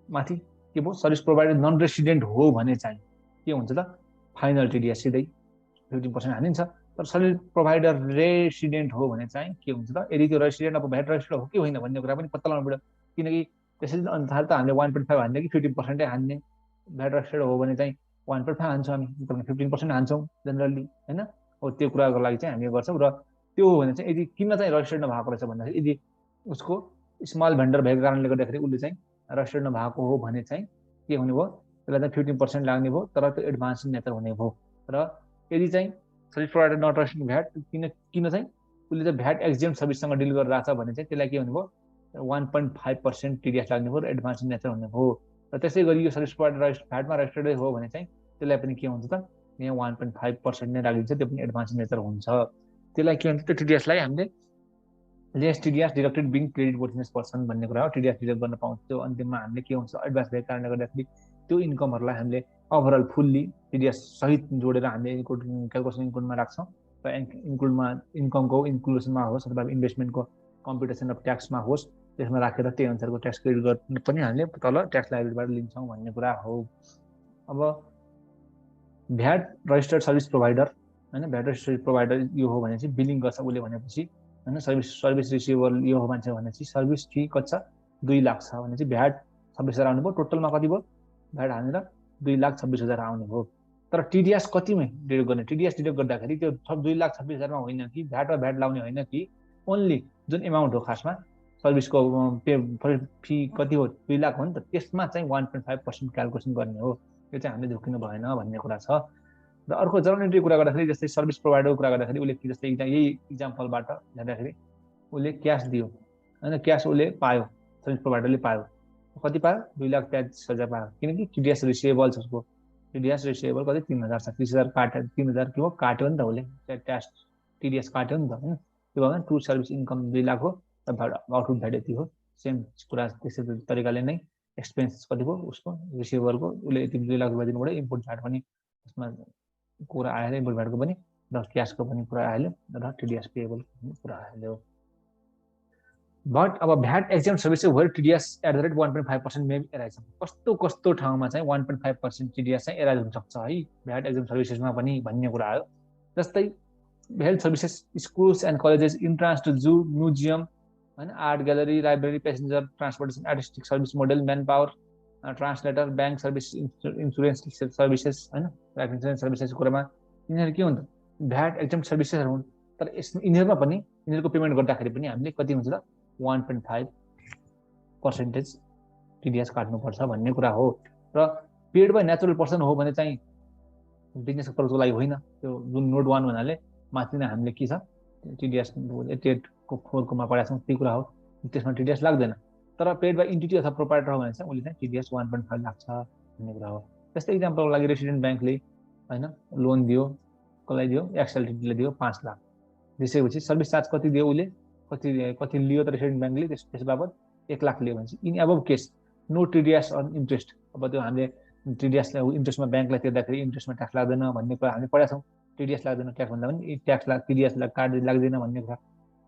माथि के भयो सर्भिस प्रोभाइडर नन रेसिडेन्ट हो भने चाहिँ के हुन्छ त, फाइनल टिडिएस सिधै 15% हानिन्छ। तर सर्भिस प्रोभाइडर रेसिडेन्ट हो भने चाहिँ के हुन्छ त, यदि त्यो रेसिडेन्ट अब भ्याट रजिस्टर्ड हो कि होइन भन्ने कुरा पनि पत्ता लगाउनु पर्यो। किनकि त्यसरी अनुसार त हामीले 1.5 हान्ने कि 15% हान्ने, भ्याट रजिस्टर्ड हो भने चाहिँ 1.5 हान्छौँ हामी, 15% हान्छौँ जेनरली होइन। हो त्यो कुराको लागि चाहिँ हामी गर्छौँ। र त्यो हो भने चाहिँ यदि किन चाहिँ रजिस्टर्ड नभएको रहेछ भन्दाखेरि यदि उसको स्मल भेन्डर भएको कारणले गर्दाखेरि उसले चाहिँ रजिस्टर्ड नभएको हो भने चाहिँ के हुने भयो, त्यसलाई चाहिँ 15% लाग्ने भयो, तर त्यो एडभान्स नेचर हुने भयो। र यदि चाहिँ service provider not registered VAT किन चाहिँ उसले चाहिँ भ्याट एक्जेम्ट सर्भिससँग डिल गरिरहेछ भने चाहिँ त्यसलाई के हुने भयो, 1.5% टिडिएस लाग्ने भयो र एडभान्स नेचर हुने भयो। र त्यसै गरी यो सर्भिस प्रोभाइडर भ्याटमा रजिस्टर्ड हो भने चाहिँ त्यसलाई पनि के हुन्छ त, यहाँ 1.5% नै राखिन्छ, त्यो पनि एडभान्स नेचर हुन्छ। त्यसलाई के हुन्छ, त्यो टिडिएसलाई हामीले less TDS deducted being creditworthiness person भन्ने कुरा हो। टिडिएस डिडक्ट गर्न पाउँछ, त्यो अन्तिममा हामीले के हुन्छ एडभान्स भएको कारणले गर्दाखेरि त्यो इन्कमहरूलाई हामीले ओभरअल फुल्ली टिडिएस सहित जोडेर हामीले क्यालकुलेसन इन्क्लुडमा राख्छौँ। र इन्क्लुडमा इन्कमको इन्क्लुडेसनमा होस् अथवा इन्भेस्टमेन्टको कम्प्युटेसन अफ ट्याक्समा होस्, त्यसमा राखेर त्यही अनुसारको ट्याक्स क्रेडिट गर्न पनि हामीले तल ट्याक्स लायबिलिटीबाट लिन्छौँ भन्ने कुरा हो। अब भ्याट रजिस्टर्ड सर्भिस प्रोभाइडर होइन, भ्याट रजिस्टर्ड प्रोभाइडर यो हो भने चाहिँ बिलिङ गर्छ उसले भनेपछि होइन, सर्भिस रिसिभर यो हो मान्छे भनेपछि सर्भिस फी कति छ 2 लाख छ भने चाहिँ भ्याट 26,000 आउने भयो, टोटलमा कति भयो भ्याट हालेर 2,26,000 आउने भयो। तर टिडिएस कतिमा डिडक्ट गर्ने, टिडिएस डिडक्ट गर्दाखेरि त्यो 2,26,000 होइन कि भ्याटमा भ्याट लाउने होइन कि ओन्ली जुन एमाउन्ट हो खासमा सर्भिसको पे फी कति हो 2 लाख हो नि त, त्यसमा चाहिँ 1.5% क्यालकुलेसन गर्ने हो। यो चाहिँ हामीले झुकिनु भएन भन्ने कुरा छ। र अर्को जर्नलिटी कुरा गर्दाखेरि जस्तै सर्भिस प्रोभाइडरको कुरा गर्दाखेरि उसले जस्तै यही इक्जाम्पलबाट हेर्दाखेरि उसले क्यास दियो होइन, क्यास उसले पायो, सर्भिस प्रोभाइडरले पायो, कति पायो 2,43,000 पायो, किनकि टिडिएस रिसिभेबल छ उसको, टिडिएस रिसिभेबल कति 3,000 छ, 30,000 काट्यो, 3,000 के हो काट्यो नि त उसले, ट्याक्स टिडिएस काट्यो नि त होइन। त्यो भयो टु सर्भिस इन्कम 2 लाख हो, आउटपुट भ्याट यति हो। सेम कुरा त्यस्तै तरिकाले नै एक्सपेन्स कति भयो उसको रिसिभेबलको, उसले यति 2 लाख रुपियाँ दिनुभयो, इम्पोर्ट भ्याट पनि त्यसमा कुरा आयो, इम्पोर्ट भ्याटको पनि र क्यासको पनि कुरा आयो र टिडिएस पेएबलको पनि कुरा आयो। बट अब VAT exempt services where TDS at the rate 1.5% may be arise, कस्तो कस्तो ठाउँमा चाहिँ 1.5% टिडिएस चाहिँ एराइज हुनसक्छ है भ्याट एक्जेम्ट सर्भिसेसमा पनि भन्ने कुरा आयो। जस्तै health services, schools and colleges, entrance to zoo, museum होइन, art gallery, library, passenger transportation, artistic service model, manpower, translator, bank service, insurance services होइन, लाइफ इन्सुरेन्स सर्भिसेसको कुरामा यिनीहरू के हुन्छ भ्याट एक्जेम्ट सर्भिसेसहरू हुन्। तर यिनीहरूमा पनि यिनीहरूको पेमेन्ट गर्दाखेरि पनि हामीले कति हुन्छ त 1.5% टिडिएस काट्नुपर्छ भन्ने कुरा हो। र पेड बाई नेचुरल पर्सन हो भने चाहिँ बिजनेसको पर्पजको लागि होइन, त्यो जुन नोट 1 भन्नाले माथि नै हामीले के छ टिडिएस 88को 4 पढाएको छौँ त्यही कुरा हो, त्यसमा टिडिएस लाग्दैन। तर पेड बाई इन्टिटी अथवा प्रोपाइटर हो भने चाहिँ उसले चाहिँ टिडिएस 1.5 लाग्छ भन्ने कुरा हो। जस्तै इक्जाम्पलको लागि रेसिडेन्ट ब्याङ्कले होइन लोन दियो, कसलाई दियो एक्सएलटिटीले दियो 5 लाख, त्यसैपछि सर्भिस चार्ज कति दियो उसले, कति लियो त रेसिडेन्ट ब्याङ्कले, त्यस बाबत 1 लाख लियो भने चाहिँ in above case no TDS on interest. अब त्यो हामीले टिडिएसलाई इन्ट्रेस्टमा ब्याङ्कलाई तिर्दाखेरि इन्ट्रेस्टमा ट्याक्स लाग्दैन भन्ने कुरा हामीले पढाएको छौँ, टिडिएस लाग्दैन ट्याक्स भन्दा पनि ट्याक्स टिडिएसलाई कार्ड लाग्दैन भन्ने कुरा।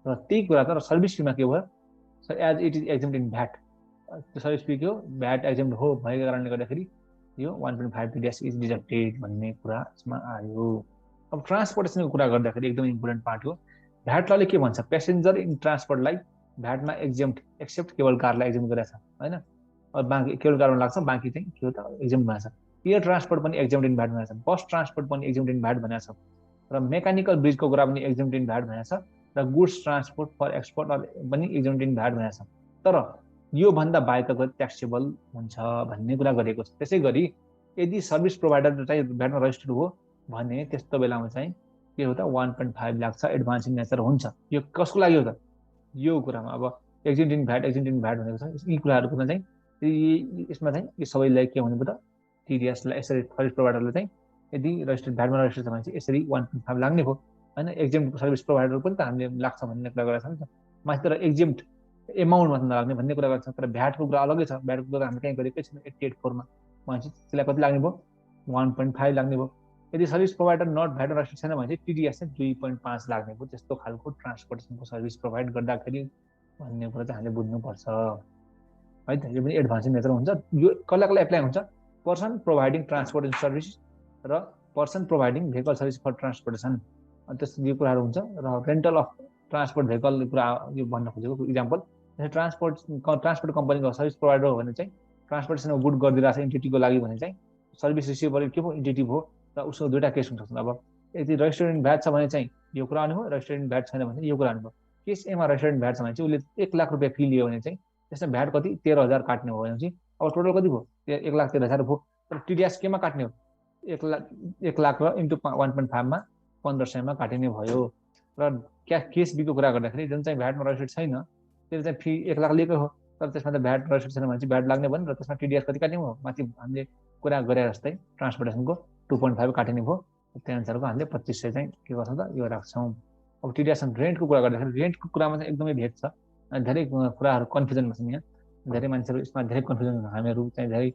र त्यही कुरा तर सर्भिस फीमा के भयो as it is exempt in VAT, त्यो सर्भिस फी के हो भ्याट एक्जेम्ट हो भएको कारणले गर्दाखेरि यो 1.5 टिडिएस इज डिडक्टेड भन्ने कुरा यसमा आयो। अब ट्रान्सपोर्टेसनको कुरा गर्दाखेरि एकदम इम्पोर्टेन्ट पार्ट हो। भ्याट लले के भन्छ, पेसेन्जर इन ट्रान्सपोर्टलाई भ्याटमा एक्जेम्ट एक्सेप्ट केवल कारलाई एक्जेम्ट गरेको छ होइन, बाँकी केवल कारमा लाग्छ, बाँकी चाहिँ के हो त एक्जेम्ट भनेको छ। एयर ट्रान्सपोर्ट पनि एक्जेम्ट इन भ्याट भनेको छ, बस ट्रान्सपोर्ट पनि एक्जेम्ट इन भ्याट भनेको छ, र मेकानिकल ब्रिजको कुरा पनि एक्जेम्ट इन भ्याट भनेको छ, र गुड्स ट्रान्सपोर्ट फर एक्सपोर्ट पनि एक्जेम्ट इन भ्याट भनेको छ। तर योभन्दा बाहेक ट्याक्सेबल हुन्छ भन्ने कुरा गरेको छ। त्यसै गरी यदि सर्भिस प्रोभाइडर चाहिँ भ्याटमा रजिस्टर्ड हो भने त्यस्तो बेलामा चाहिँ के हो त 1.5 लाख छ, एडभान्स इन नेचर हुन्छ। यो कसको लागि हो त यो कुरामा अब एक्जेम्ट इन भ्याट भनेको छ, यी कुराहरूको चाहिँ यसमा चाहिँ यो सबैलाई के हुनु त टिडिएसलाई यसरी सर्भिस प्रोभाइडरले चाहिँ यदि रजिस्टर्ड भ्याटमा रजिस्टर्ड छ भने चाहिँ यसरी 1.5 लाग्ने भयो होइन। एक्जेम्ट सर्भिस प्रोभाइडर पनि त हामीले लाग्छ भन्ने कुरा गरेको छ नि त माथि, तर एक्जेम्ट एमाउन्टमा नलाग्ने भन्ने कुरा गर्छ। तर भ्याटको कुरा अलगै छ, भ्याटको कुरा हामीले कहीँ गरेकै छैन 88.4 भनेपछि त्यसलाई कति लाग्ने भयो 1.5 लाग्ने भयो। यदि service provider not VAT registered छैन भने चाहिँ टिडिएस चाहिँ 2.5 लाग्ने भयो। त्यस्तो खालको ट्रान्सपोर्टेसनको सर्भिस प्रोभाइड गर्दाखेरि भन्ने कुरा चाहिँ हामीले बुझ्नुपर्छ है त। यो पनि एडभान्स नेचर हुन्छ। यो कसलाई कसलाई एप्लाई हुन्छ, पर्सन प्रोभाइडिङ ट्रान्सपोर्टेसन सर्भिस र person providing vehicle service for transportation, त्यस्तो यो कुराहरू हुन्छ। र रेन्टल अफ ट्रान्सपोर्ट भेहिकल कुरा यो भन्न खोजेको इक्जाम्पल, ट्रान्सपोर्ट कम्पनीको सर्भिस प्रोभाइडर हो भने चाहिँ ट्रान्सपोर्टेसन गुड गरिदिरहेको छ इन्टिटीको लागि भने चाहिँ सर्भिस रिसिभर के भयो इन्टिटी भयो, र उसको दुईवटा केस हुनसक्छ। अब यदि रेस्टुरेन्ट भ्याट छ भने चाहिँ यो कुरा आउनुभयो, रेस्टुरेन्ट भ्याट छैन भने यो कुरा आउनुभयो। केस एमा रेस्टुरेन्ट भ्याट छ भने चाहिँ उसले 1 लाख रुपियाँ फी लियो भने चाहिँ त्यसमा भ्याट कति 13,000 काट्ने हो भने चाहिँ अब टोटल कति भयो 1,13,000 भयो। तर टिडिएस केमा काट्ने हो 1 लाख र इन्टु 1.5 मा 1,500 काटिने भयो। र केस बीको कुरा गर्दाखेरि जुन चाहिँ भ्याटमा रजिस्टर्ड छैन त्यसले चाहिँ फी 1 लाख लिएको हो, तर त्यसमा त भ्याट रजिस्टर्ड छैन भने चाहिँ भ्याट लाग्ने भयो र त्यसमा टिडिएस कति काट्ने हो माथि हामीले कुरा गरे जस्तै ट्रान्सपोर्टेसनको 2.5 काटिने भयो। त्यही अनुसारको हामीले 2500 चाहिँ के गर्छौँ त यो राख्छौँ। अब टिडिएस रेन्टको कुरा गर्दाखेरि रेन्टको कुरामा चाहिँ एकदमै भेट छ, धेरै कुराहरू कन्फ्युजनमा छन्। यहाँ धेरै मान्छेहरू यसमा धेरै कन्फ्युजन हुन्छ, हामीहरू चाहिँ धेरै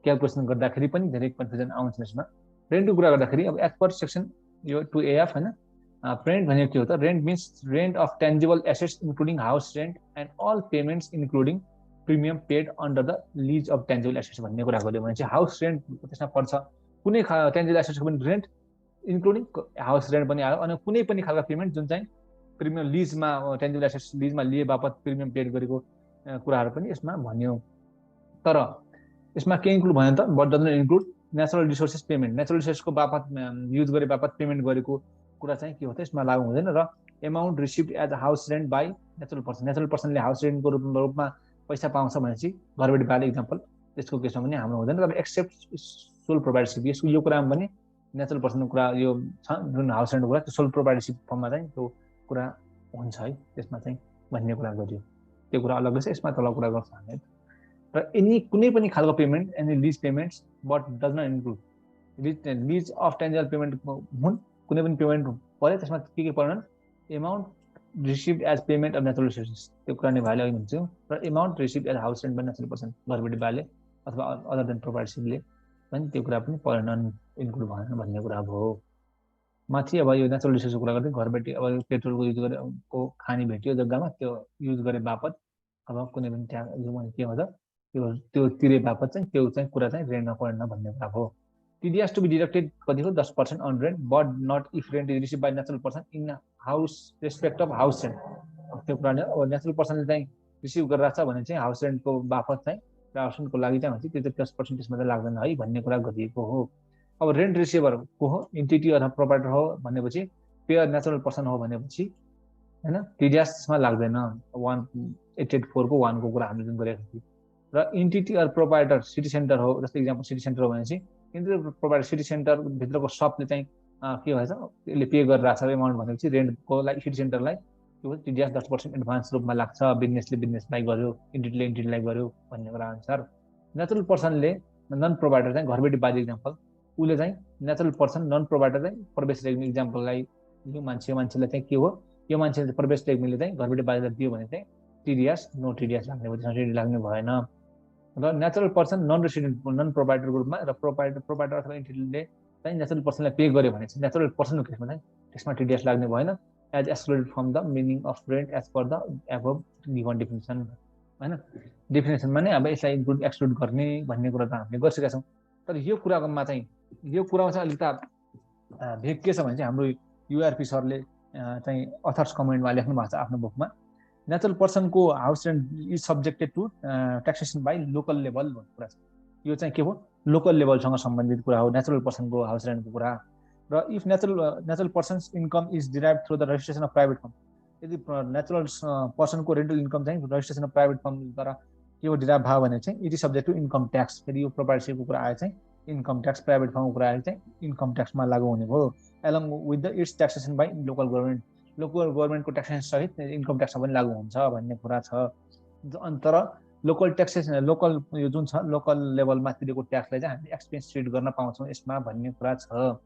क्यालकुलेसन गर्दाखेरि पनि धेरै कन्फ्युजन आउँछ यसमा। रेन्टको कुरा गर्दाखेरि अब एज पर सेक्सन यो 2AF होइन, रेन्ट भनेको के हो त, rent means rent of tangible assets including house rent and all payments including premium paid under the lease of tangible assets भन्ने कुरा गर्यो भने चाहिँ हाउस रेन्ट त्यसमा पर्छ। कुनै टेन्जिबल एसेट्सको पनि रेन्ट इन्क्लुडिङ हाउस रेन्ट पनि आयो, अनि कुनै पनि खालको पेमेन्ट जुन चाहिँ प्रिमियम लिजमा टेन्जिबल एसेट्स लिजमा लिए बापत प्रिमियम पेड गरेको कुराहरू पनि यसमा भन्यो। तर यसमा के इन्क्लुड भयो त, but doesn't include natural resources payment. Natural रिसोर्सको बापत युज गरे बापत पेमेन्ट गरेको कुरा चाहिँ के हो त, यसमा लागू हुँदैन। र amount received as a house rent by natural person, natural पर्सनले हाउस रेन्टको रूपमा पैसा पाउँछ भनेपछि घरबेटी बाले इक्जाम्पल, त्यसको केसमा पनि हाम्रो हुँदैन। तर एक्सेप्ट सोल प्रोभाइडरसिप, यो कुरामा पनि नेचुरल पर्सनको कुरा यो छ जुन हाउस रेन्टको कुरा, त्यो सोल प्रोभाइडरसिप फर्ममा चाहिँ त्यो कुरा हुन्छ है, त्यसमा चाहिँ भन्ने कुरा गरियो। त्यो कुरा अलग्गै छ, यसमा तल कुरा गर्छ हामीले। र एनी कुनै पनि खालको payment, any lease payments but does not include lease of tangible payment हुन्, कुनै पनि पेमेन्ट पऱ्यो त्यसमा के परेन, amount received as payment of natural resources, त्यो कुरा नै भाइले अघि भन्छु। र amount received as house rent by natural person, घरबेटी बाले अथवा अदर देन प्रोभाइडरसिपले पनि त्यो कुरा पनि परेन, इन्क्लुड भएन भन्ने कुरा भयो। माथि अब यो नेचुरल रिसोर्सको कुरा गर्दै घरबेटी अब पेट्रोलको युज गरेको खानी भेट्यो जग्गामा, त्यो युज गरे बापत अब कुनै पनि ट्याक्स के भन्छ त्यो तिरे बापत चाहिँ त्यो चाहिँ कुरा चाहिँ रेन्टमा परेन भन्ने कुरा हो। TDS टु बी डिडक्टेड कति हो, 10% on rent but not if rent is receive by natural person in house respect of house rent. त्यो कुरा अब नेचुरल पर्सनले चाहिँ रिसिभ गरिरहेको छ भने चाहिँ हाउस रेन्टको बापत चाहिँ हाउस रेन्टको लागि चाहिँ हुन्छ, त्यो चाहिँ 10% त्यसमा चाहिँ लाग्दैन है भन्ने कुरा गरिएको हो। अब रेन्ट रिसिभर को हो, इन्टिटी अथवा प्रोभाइडर हो भनेपछि, पेयर नेचुरल पर्सन हो भनेपछि होइन TDSमा लाग्दैन। 184 को 1 को कुरा हामीले जुन गरेको थियौँ। र entity or provider city center हो, जस्तो इक्जाम्पल सिटी सेन्टर हो भनेपछि इन्टिटी प्रोभाइडर सिटी सेन्टर भित्रको सपले चाहिँ के भएछ, यसले पे गरिरहेको छ एमाउन्ट भनेपछि रेन्टको लागि सिटी सेन्टरलाई त्यो TDS 10% एडभान्स रूपमा लाग्छ, बिजनेसले बिजनेसलाई गर्यो, इन्टिटीले इन्टिटीलाई गर्यो भन्ने कुरा अनुसार। नेचुरल पर्सनले नन प्रोभाइडर चाहिँ घरबेटी बाली इक्जाम्पल, उसले चाहिँ नेचुरल पर्सन नन प्रोभाइडर चाहिँ प्रवेश रेग्मी इक्जाम्पललाई यो मान्छेलाई चाहिँ के हो, यो मान्छेले प्रवेश रेग्मीले चाहिँ घरबेटी बालीलाई दियो भने चाहिँ TDS नो TDS लाग्ने भयो, TDS लाग्ने भएन। र natural person non resident non प्रोभाइडरको रूपमा र प्रोभाइडर अथवा इन्टिटीले चाहिँ नेचुरल पर्सनलाई पे गर्यो भने चाहिँ नेचुरल पर्सनको केसमा चाहिँ त्यसमा TDS लाग्ने भएन, as excluded from the meaning of rent as per the above given definition होइन। डेफिनेसनमा नै अब यसलाई इन्क्लुड एक्सक्लुड गर्ने भन्ने कुरा त हामीले गरिसकेका छौँ। तर यो कुरामा चाहिँ अलिकता भेग के छ भने चाहिँ हाम्रो URP सरले चाहिँ अथर्स कमेन्टमा लेख्नु भएको छ आफ्नो बुकमा, नेचुरल पर्सनको house rent is subjected to taxation by local level भन्ने कुरा छ। यो चाहिँ के हो, लोकल लेभलसँग सम्बन्धित कुरा हो नेचुरल पर्सनको हाउस रेन्टको कुरा। र if natural persons income is derive through the registration of private firm, यदि नेचुरल पर्सनको रेन्टल इन्कम चाहिँ रजिस्ट्रेसन अफ प्राइभेट फर्मद्वारा के हो डिराइभ भयो भने चाहिँ it is subject to income tax. फेरि यो प्रोभाइडरसिपको कुरा आयो चाहिँ इन्कम ट्याक्स, प्राइभेट फर्मको कुरा आयो चाहिँ इन्कम ट्याक्समा लागू हुने भयो, along with the it's taxation by local government. Local गभर्मेन्टको ट्याक्सेसन सहित इन्कम ट्याक्समा पनि लागू हुन्छ भन्ने कुरा छ। तर लोकल ट्याक्सेसन लोकल यो जुन छ लोकल लेभलमा तिरेको ट्याक्सलाई चाहिँ हामीले एक्सपेन्स ट्रिट गर्न पाउँछौँ यसमा भन्ने कुरा छ।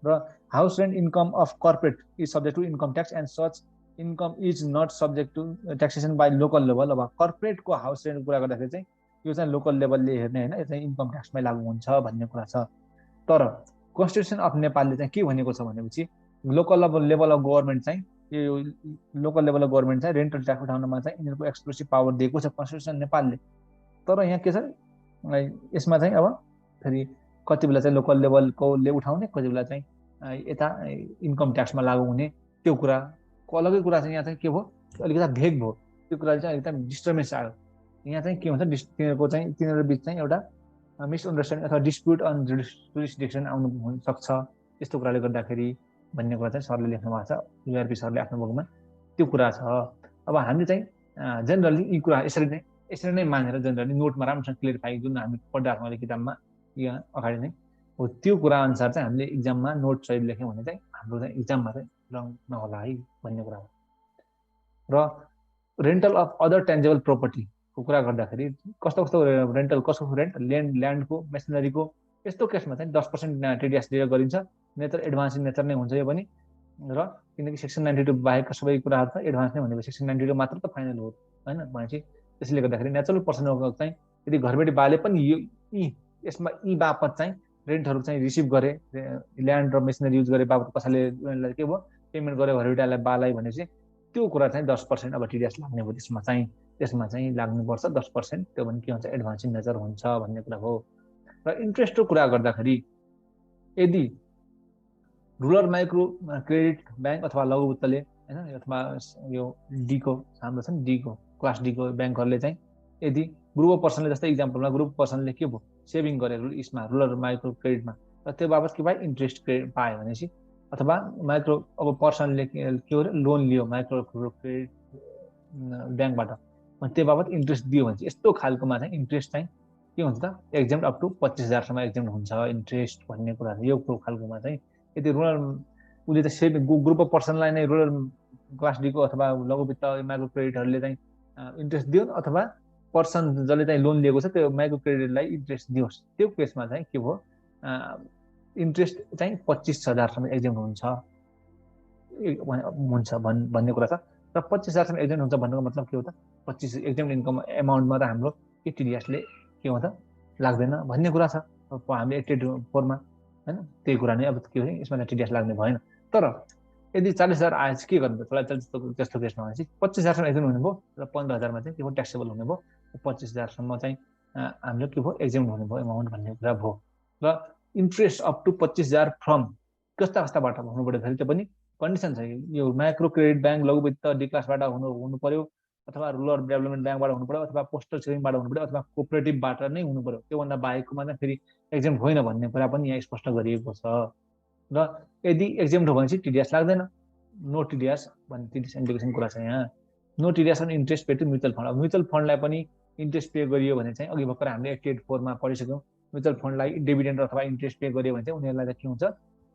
र house rent income of corporate is subject to income tax and such income is not subject to taxation by local level. अब कर्पोरेटको हाउस रेन्टको कुरा गर्दाखेरि चाहिँ यो चाहिँ लोकल लेभलले हेर्ने होइन, यो चाहिँ इन्कम ट्याक्समै लागू हुन्छ भन्ने कुरा छ। तर कन्स्टिट्युसन अफ नेपालले चाहिँ के भनेको छ भनेपछि लोकल लेभल अफ गभर्मेन्ट चाहिँ यो लोकल लेभल अफ गभर्मेन्ट चाहिँ रेन्टल ट्याक्स उठाउनमा चाहिँ यिनीहरूको एक्सक्लुसिभ पावर दिएको छ कन्स्टिट्युसन नेपालले। तर यहाँ के छ यसमा चाहिँ अब फेरि कति बेला चाहिँ लोकल लेभलकोले उठाउने, कति बेला चाहिँ यता इन्कम ट्याक्समा लागू हुने, त्यो कुराको अलग्गै कुरा चाहिँ यहाँ चाहिँ के भयो, अलिकति भेग भयो। त्यो कुराले चाहिँ अलिकति डिस्टर्बेन्स आयो। यहाँ चाहिँ के हुन्छ, तिनीहरू बिच चाहिँ एउटा मिसअन्डरस्ट्यान्डिङ अथवा डिस्प्युट अन जुरिसडिक्सन आउनु सक्छ यस्तो कुराले गर्दाखेरि भन्ने कुरा चाहिँ सरले लेख्नु भएको छ, URP सरले आफ्नो बुकमा त्यो कुरा छ। अब हामीले चाहिँ जेनरली यी कुरा यसरी नै मानेर जेनरली नोटमा राम्रोसँग क्लियरिफाई जुन हामी पढिरहेको छौँ किताबमा यहाँ अगाडि नै हो, त्यो कुरा अनुसार चाहिँ हामीले इक्जाममा नोट सहित लेख्यौँ भने चाहिँ हाम्रो चाहिँ इक्जाममा चाहिँ रङ नहोला है भन्ने कुरा हो। र रेन्टल अफ अदर टेन्जिबल प्रोपर्टीको कुरा गर्दाखेरि कस्तो रेन्टल, कसको रेन्ट, ल्यान्डको, मेसिनरीको, यस्तो केसमा चाहिँ 10% TDS दिएर गरिन्छ। नेचर एडभान्स नेचर नै हुन्छ यो पनि। र किनकि सेक्सन 92 बाहेकका सबै कुराहरू त एडभान्स नै भनेपछि सेक्सन 92 मात्र त फाइनल हो होइन भनेपछि त्यसले गर्दाखेरि नेचुरल पर्सनको चाहिँ यदि घरबेटी बाले पनि यसमा यी बापत चाहिँ रेन्टहरू चाहिँ रिसिभ गरे, ल्यान्ड र मेसिनरी युज गरे बापत कसैले के भयो पेमेन्ट गर्यो घरबेटीलाई बालाई भनेपछि त्यो कुरा चाहिँ 10% अब TDS लाग्ने भयो। त्यसमा चाहिँ लाग्नुपर्छ 10%, त्यो पनि के हुन्छ एडभान्स नेचर हुन्छ भन्ने कुरा हो। र इन्ट्रेस्टको कुरा गर्दाखेरि यदि रुरल माइक्रो क्रेडिट ब्याङ्क अथवा लघु वित्तले होइन अथवा यो डीको हाम्रो छ नि डीको क्लास डीको ब्याङ्कहरूले चाहिँ यदि ग्रुप अफ पर्सनले जस्तै इक्जाम्पलमा ग्रुप पर्सनले के भयो सेभिङ गरेर यसमा रुरल माइक्रो क्रेडिटमा र त्यो बापत के भयो इन्ट्रेस्ट पायो भनेपछि अथवा माइक्रो अब पर्सनले के गर्यो लोन लियो माइक्रो क्रेडिट ब्याङ्कबाट त्यो बापत इन्ट्रेस्ट दियो भने चाहिँ यस्तो खालकोमा चाहिँ इन्ट्रेस्ट चाहिँ के हुन्छ त एक्जाम अप टु 25,000सम्म एक्जाम हुन्छ इन्ट्रेस्ट भन्ने कुरा यो खालकोमा चाहिँ यदि रुरल उसले त सेभिङ ग्रुप अफ पर्सनलाई नै रुरल क्लास डीको अथवा लघु वित्त माइक्रो क्रेडिटहरूले चाहिँ इन्ट्रेस्ट दियो अथवा पर्सन जसले चाहिँ लोन लिएको छ त्यो माइक्रो क्रेडिटलाई इन्ट्रेस्ट दियोस् त्यो केसमा चाहिँ के भयो इन्ट्रेस्ट चाहिँ 25,000सम्म एक्जाम हुन्छ भन्ने कुरा छ र 25,000सम्म एक्जाम हुन्छ भन्नुको मतलब के हो त 25 एक्जाम इन्कम एमाउन्टमा त हाम्रो के टिडिएसले के हो त लाग्दैन भन्ने कुरा छ हामीले 84 मा हैन त्यही कुरा नै अब के हो यसमा टिडिएस लाग्ने भएन तर यदि 40,000 आएछ के गर्नु त 40,000 जस्तो केसमा भनेपछि 25,000सम्म एक्जाम हुने भयो र 15,000 मा चाहिँ के हो ट्याक्सेबल हुने भयो 25,000सम्म चाहिँ हाम्रो के भयो एक्जाम हुने भयो एमाउन्ट भन्ने कुरा भयो र इन्ट्रेस्ट अप टु 25,000 फ्रम कस्ताबाट हुनु पर्यो फेरि त्यो पनि कन्डिसन छ यो माइक्रो क्रेडिट ब्याङ्क लघु वित्त डी क्लासबाट हुनु पर्यो अथवा रुरल डेभलपमेन्ट ब्याङ्कबाट हुनु पर्यो अथवा पोस्टल सेभिङबाट हुनु पर्यो अथवा कोअपरेटिभबाट नै हुनु पर्यो त्योभन्दा बाहेकमा चाहिँ फेरि एक्जाम होइन भन्ने कुरा पनि यहाँ स्पष्ट गरिएको छ र यदि एक्जाम हो भने चाहिँ टिडिएस लाग्दैन नो टिडिएस भन्ने टिडिएस इन्डिकेसन कुरा छ यहाँ no TDS on interest pay to mutual fund अब म्युचुअल फन्डलाई पनि इन्ट्रेस्ट पे गरियो भने चाहिँ अघि भर्खर हामीले 84 मा पढिसक्यौँ म्युचुअल फन्डलाई डिभिडेन्ड अथवा इन्ट्रेस्ट पे गरियो भने चाहिँ उनीहरूलाई चाहिँ के हुन्छ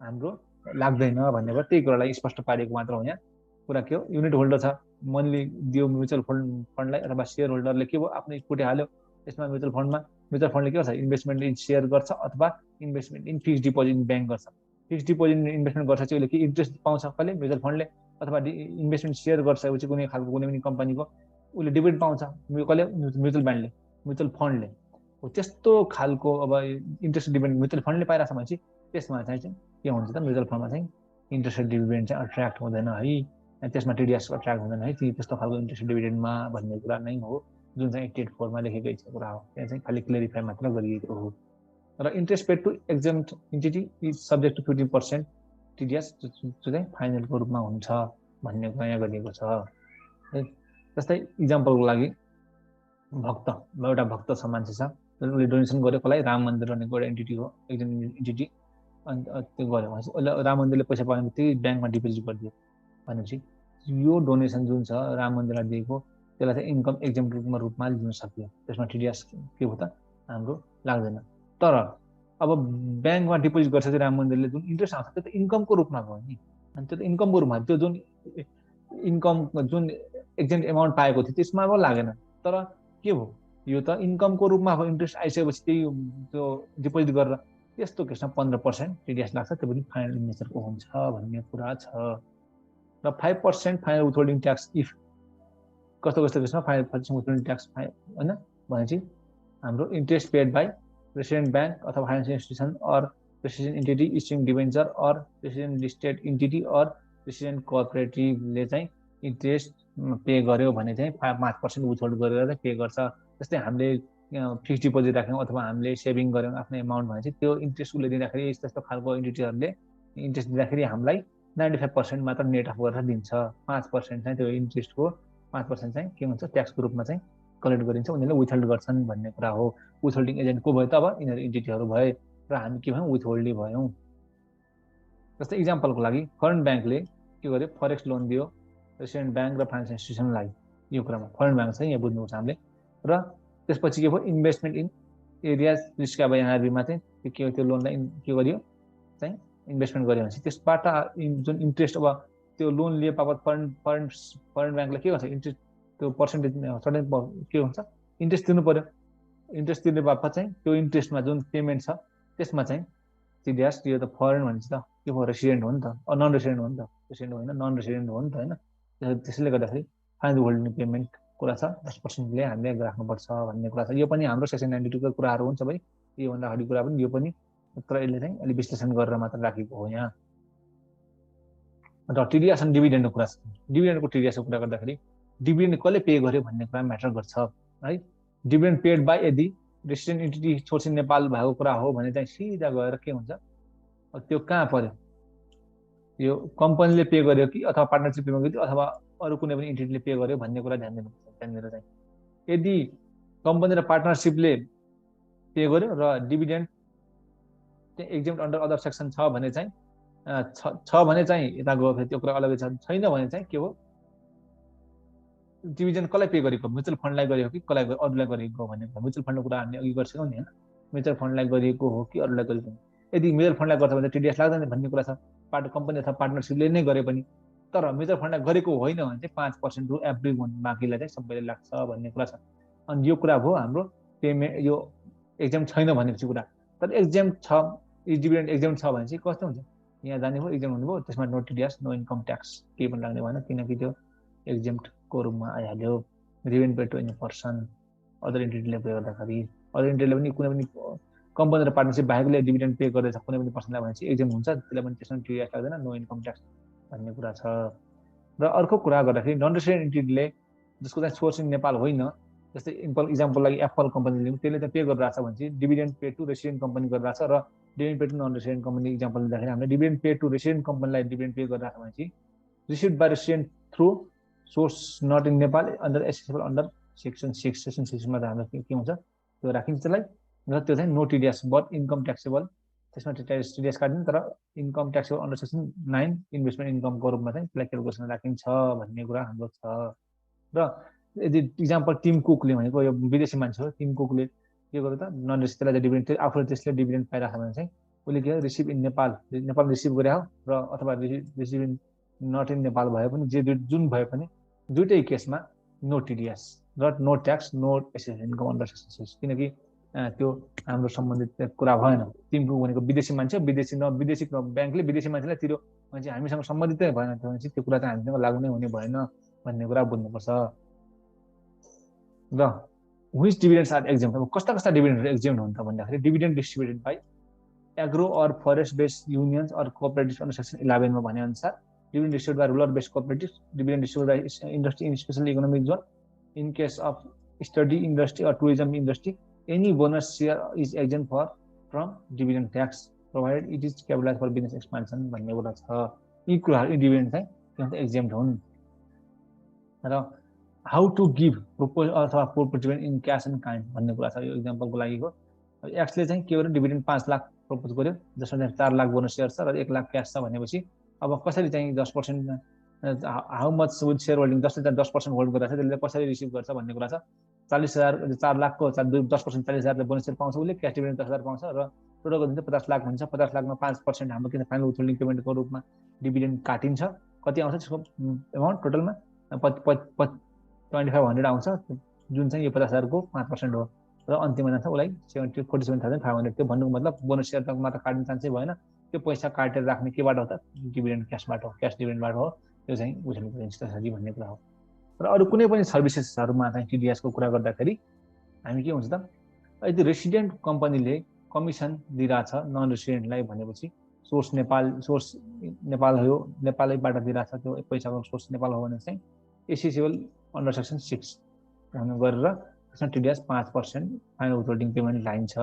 हाम्रो लाग्दैन भन्ने कुरा त्यही कुरालाई स्पष्ट पारेको मात्र हो यहाँ कुरा के हो युनिट होल्डर छ मनली दियो म्युचुअल फन्डलाई अथवा सेयर होल्डरले के भयो आफ्नो इक्विटी हाल्यो यसमा म्युचुअल फन्डले के गर्छ इन्भेस्टमेन्ट इन सेयर गर्छ अथवा investment in fixed deposit in bank गर्छ फिक्स्ड डिपोजिट इन्भेस्टमेन्ट गर्छ चाहिँ उसले के इन्ट्रेस्ट पाउँछ कहिले म्युचुअल फन्डले अथवा इन्भेस्टमेन्ट सेयर गर्छ चाहिँ कुनै खालको कुनै पनि कम्पनीको उसले डिभिडेन्ड पाउँछ कहिले म्युचुअल फन्डले हो त्यस्तो खालको अब इन्ट्रेस्ट डिभिडेन्ड म्युचुअल फन्डले पाइरहेछ भनेपछि त्यसमा चाहिँ के हुन्छ त म्युचुअल फन्डमा चाहिँ इन्ट्रेस्ट डिभिडेन्ड चाहिँ अट्र्याक्ट हुँदैन है त्यसमा टिडिएस अट्र्याक्ट हुँदैन है त्यस्तो खालको इन्ट्रेस्ट डिभिडेन्डमा भन्ने कुरा नै हो जुन चाहिँ 84 मा लेखेकै छ कुरा हो त्यहाँ चाहिँ खालि क्लेरिफाई मात्र गरिएको हो र interest paid to exempt entity is subject to 15% TDS जो चाहिँ फाइनलको रूपमा हुन्छ भन्ने कुरा यहाँ गरिएको छ जस्तै इक्जाम्पलको लागि एउटा भक्त छ मान्छे छ उसले डोनेसन गर्यो कसलाई राम मन्दिर भनेको एउटा एन्टिटी हो एकदम एन्टिटी अनि त्यो गर्यो भनेपछि उसले राम मन्दिरले पैसा पाउने बित्तिकै ब्याङ्कमा डिपोजिट गरिदियो भनेपछि यो डोनेसन जुन छ राम मन्दिरलाई दिएको त्यसलाई चाहिँ इन्कम एक्जम्प्ट रूपमा लिन सकियो त्यसमा टिडिएस के हो त हाम्रो लाग्दैन तर अब ब्याङ्कमा डिपोजिट गर्छ चाहिँ राम मन्दिरले जुन इन्ट्रेस्ट आउँछ त्यो त इन्कमको रूपमा भयो नि अनि त्यो त इन्कमको रूपमा त्यो जुन इन्कम जुन एक्जेक्ट एमाउन्ट पाएको थियो त्यसमा अब लागेन तर के भयो यो त इन्कमको रूपमा अब इन्ट्रेस्ट आइसकेपछि त्यही त्यो डिपोजिट गरेर त्यस्तो केसमा 15% टिडिएस लाग्छ त्यो पनि फाइनल नेचरको हुन्छ भन्ने कुरा छ र 5% फाइनल विथहोल्डिङ ट्याक्स इफ कस्तो केसमा 5% विथहोल्डिङ ट्याक्स हैन भनेपछि हाम्रो interest paid by resident bank अथवा financial institution or resident entity issuing debenture or resident listed entity or resident कोअपरेटिभले चाहिँ इन्ट्रेस्ट पे गर्यो भने चाहिँ 5% विथहोल्ड गरेर चाहिँ पे गर्छ जस्तै हामीले फिक्स डिपोजिट राख्यौँ अथवा हामीले सेभिङ गऱ्यौँ आफ्नो एमाउन्ट भने चाहिँ त्यो इन्ट्रेस्ट उसले दिँदाखेरि यस्तो खालको इन्टिटीहरूले इन्ट्रेस्ट दिँदाखेरि हामीलाई 95% मात्र नेट अफ गरेर दिन्छ 5% चाहिँ त्यो इन्ट्रेस्टको 5% चाहिँ के हुन्छ ट्याक्सको रूपमा चाहिँ कलेक्ट गरिन्छ उनीहरूले विथहोल्ड गर्छन् भन्ने कुरा हो विथहोल्डिङ एजेन्ट को भयो त अब यिनीहरू इन्टिटीहरू भए र हामी के भयौँ विथहोल्डी भयौँ जस्तै इक्जाम्पलको लागि फरेन ब्याङ्कले के गर्यो फरेक्स लोन दियो रेसिडेन्ट ब्याङ्क र फाइनेन्सियल इन्स्टिट्युसनलाई यो कुरामा फरेन ब्याङ्क चाहिँ यहाँ बुझ्नुपर्छ हामीले र त्यसपछि के भयो इन्भेस्टमेन्ट इन एरियाज रिस्क अब एनआरबीमा चाहिँ के हो त्यो लोनलाई के गरियो चाहिँ इन्भेस्टमेन्ट गर्यो भनेपछि त्यसबाट जुन इन्ट्रेस्ट अब त्यो लोन लिए बापत फरेन ब्याङ्कले के गर्छ इन्ट्रेस्ट त्यो पर्सेन्टेज सर्टेन के हुन्छ इन्ट्रेस्ट दिनु पर्यो इन्ट्रेस्ट तिर्ने बापत चाहिँ त्यो इन्ट्रेस्टमा जुन पेमेन्ट छ त्यसमा चाहिँ टिडिएस यो त फरेन भनेपछि त के भयो रेसिडेन्ट हो नि त नन रेसिडेन्ट हो नि त रेसिडेन्ट होइन नन रेसिडेन्ट हो नि त होइन त्यसैले गर्दाखेरि फाइनल होल्डिङ पेमेन्ट कुरा छ 10%ले हामीले राख्नुपर्छ भन्ने कुरा छ यो पनि हाम्रो सेक्सन 92 को कुराहरू हुन्छ भाइ योभन्दा अगाडि कुरा पनि यो पनि तर यसले चाहिँ अलि विश्लेषण गरेर मात्र राखेको हो यहाँ र टिडिएस अनि डिभिडेन्डको कुरा छ डिभिडेन्डको टिडिएसको कुरा गर्दाखेरि डिभिडेन्ड कसले पे गर्यो भन्ने कुरा म्याटर गर्छ है डिभिडेन्ड पेड बाई यदि resident entity source in Nepal भएको कुरा हो भने चाहिँ सिधा गएर के हुन्छ त्यो कहाँ पर्यो यो कम्पनीले पे गर्यो कि अथवा पार्टनरसिप पे गर्यो अथवा अरू कुनै पनि इन्टिटीले पे गर्यो भन्ने कुरा ध्यान दिनुपर्छ त्यहाँनिर चाहिँ यदि कम्पनी र पार्टनरसिपले पे गर्यो र डिभिडेन्ड चाहिँ एक्जेम्ट अन्डर अदर सेक्सन छ भने चाहिँ भने चाहिँ यता गयो फेरि त्यो कुरा अलगै छ, छैन भने चाहिँ के हो डिभिडेन्ड कसलाई पे गरेको, म्युचुअल फन्डलाई गरेको कि कसलाई अरूलाई गरेको भन्ने कुरा। म्युचुअल फन्डको कुरा हामीले अघि गरिसक्यौँ नि होइन, म्युचुअल फन्डलाई गरिएको हो कि अरूलाई गरेको। यदि म्युचुअल फन्डलाई गर्छ भने टिडिएस लाग्दैन भन्ने कुरा छ, कम्पनी अथवा पार्टनरसिपले नै गरे पनि। तर म्युचुअल फन्डलाई गरेको होइन भने चाहिँ 5% रु एभ्री मन्थ बाँकीलाई चाहिँ सबैले लाग्छ भन्ने कुरा छ। अनि यो कुरा भयो हाम्रो पेमेन्ट, यो एक्जाम छैन भनेपछि कुरा। तर एक्जाम छ, डिभिडेन्ड एक्जाम छ भने चाहिँ कस्तो हुन्छ, यहाँ जाने भयो एक्जाम हुनुभयो, त्यसमा no TDS no income tax केही पनि लाग्ने भएन, किनकि त्यो एक्जामको रूपमा आइहाल्यो। Dividend pay to any person other इन्टिटीले पे गर्दाखेरि, अदर इन्टिटीले पनि कुनै पनि कम्पनी र पार्टनरसिप बाहेकले डिभिडेन्ड पे गर्दैछ कुनै पनि पर्सनलाई भने चाहिँ एक्जाम हुन्छ, त्यसलाई पनि त्यसमा टिडिएस लाग्दैन, नो इन्कम ट्याक्स भन्ने कुरा छ। र अर्को कुरा गर्दाखेरि नन रेसिडेन्ट इन्टिटीले जसको चाहिँ सोर्स इन नेपाल होइन, जस्तै इक्जाम्पल लागि एप्पल कम्पनीले त्यसले त पे गरिरहेछ भने चाहिँ dividend pay to resident company गरिरहेछ, र dividend pay to non resident company example दिँदाखेरि हामीले डिभिडेन्ड पे टु रेसिडेन्ट कम्पनीलाई डिभिडेन्ड पे गरिरहेछ भने चाहिँ received by resident through source not in Nepal under assessable under section 6। Section 6मा त हाम्रो के हुन्छ त्यो राखिन्छ त्यसलाई, र त्यो चाहिँ no TDS but income taxable, त्यसमा टिडिएस काट्दैन, तर income taxable under section 9 investment इन्कमको रूपमा चाहिँ त्यसलाई क्यालकुलेसन राखिन्छ भन्ने कुरा हाम्रो छ। र यदि इक्जाम्पल टिम कुकले भनेको यो विदेशी मान्छे हो, टिम कुकले के गर्यो त नन रेसिडेन्टलाई डिभिडेन्ड आफूले त्यसले डिभिडेन्ड पाइरहेको भने चाहिँ उसले के receive in Nepal, Nepal receive गरे हो र अथवा receive in not in Nepal भए पनि जुन भए पनि दुइटै केसमा नो टिडिएस र no tax no assessable income under section 6, किनकि त्यो हाम्रो सम्बन्धित कुरा भएन। टिम कुक भनेको विदेशी मान्छे, विदेशी ब्याङ्कले विदेशी मान्छेलाई तिरो भने चाहिँ हामीसँग सम्बन्धितै भएन, त्यो भने चाहिँ त्यो कुरा चाहिँ हामीसँग लागु नै हुने भएन भन्ने कुरा बुझ्नुपर्छ। र व्हिच डिभिडेन्ड्स आर एक्जेम्ट, अब कस्ता कस्ता डिभिडेन्डहरू एक्जेम्ट हुन्छ भन्दाखेरि dividend distributed by agro or forest based unions or cooperatives under section 11 मा भने अनुसार dividend distributed by rural based cooperatives, dividend distributed by industry in special economic zone, in case of study industry or tourism industry any bonus share is exempt from dividend tax provided it is capitalise for business expansion भन्ने कुरा छ। यी कुराहरू dividend चाहिँ exempt हुन्। र how to give propose अथवा dividend in cash and kind भन्ने कुरा छ। यो इक्जाम्पलको लागि हो, एक्सले चाहिँ के गर्यो डिभिडेन्ड 5 लाख प्रपोज गर्यो, जसमा चाहिँ 4 लाख बोनस सेयर छ र 1 लाख क्यास छ भनेपछि अब कसरी चाहिँ 10% how much with share holding, जसले चाहिँ 10% होल्ड गरिरहेको छ त्यसले कसरी रिसिभ गर्छ भन्ने कुरा छ। 40,000 4 लाखको 10% 40,000 बोनस सेयर पाउँछ उसले, क्यास डिभिडेन्ड 10,000 पाउँछ र टोटल दिन्छ 50 लाख हुन्छ। 50 लाखमा 5% हाम्रो किन फाइनल विथहोल्डिङ पेमेन्टको रूपमा डिभिडेन्ड काटिन्छ, कति आउँछ त्यसको एमाउन्ट टोटलमा 2500 आउँछ, जुन चाहिँ यो 50,000को 5% हो, र अन्तिममा जान्छ उसलाई 47,500। त्यो भन्नुको मतलब बोनस सेयर तकमा त काट्ने चान्सै भएन, त्यो पैसा काटेर राख्ने केबाट हो त डिभिडेन्ड क्यासबाट हो, क्यास डिभिडेन्डबाट हो, त्यो चाहिँ बुझ्नु परिन्छ त्यसरी भन्ने कुरा हो। र अरू कुनै पनि सर्भिसेसहरूमा चाहिँ टिडिएसको कुरा गर्दाखेरि हामी के हुन्छ त, यदि रेसिडेन्ट कम्पनीले कमिसन दिइरहेछ नन रेसिडेन्टलाई भनेपछि सोर्स नेपाल हो, नेपालैबाट दिइरहेछ, त्यो पैसाको सोर्स नेपाल हो भने चाहिँ एसेसेबल अन्डर सेक्सन 6 हामी गरेर त्यसमा टिडिएस 5% फाइनल विथहोल्डिङ पेमेन्ट लाइन्छ।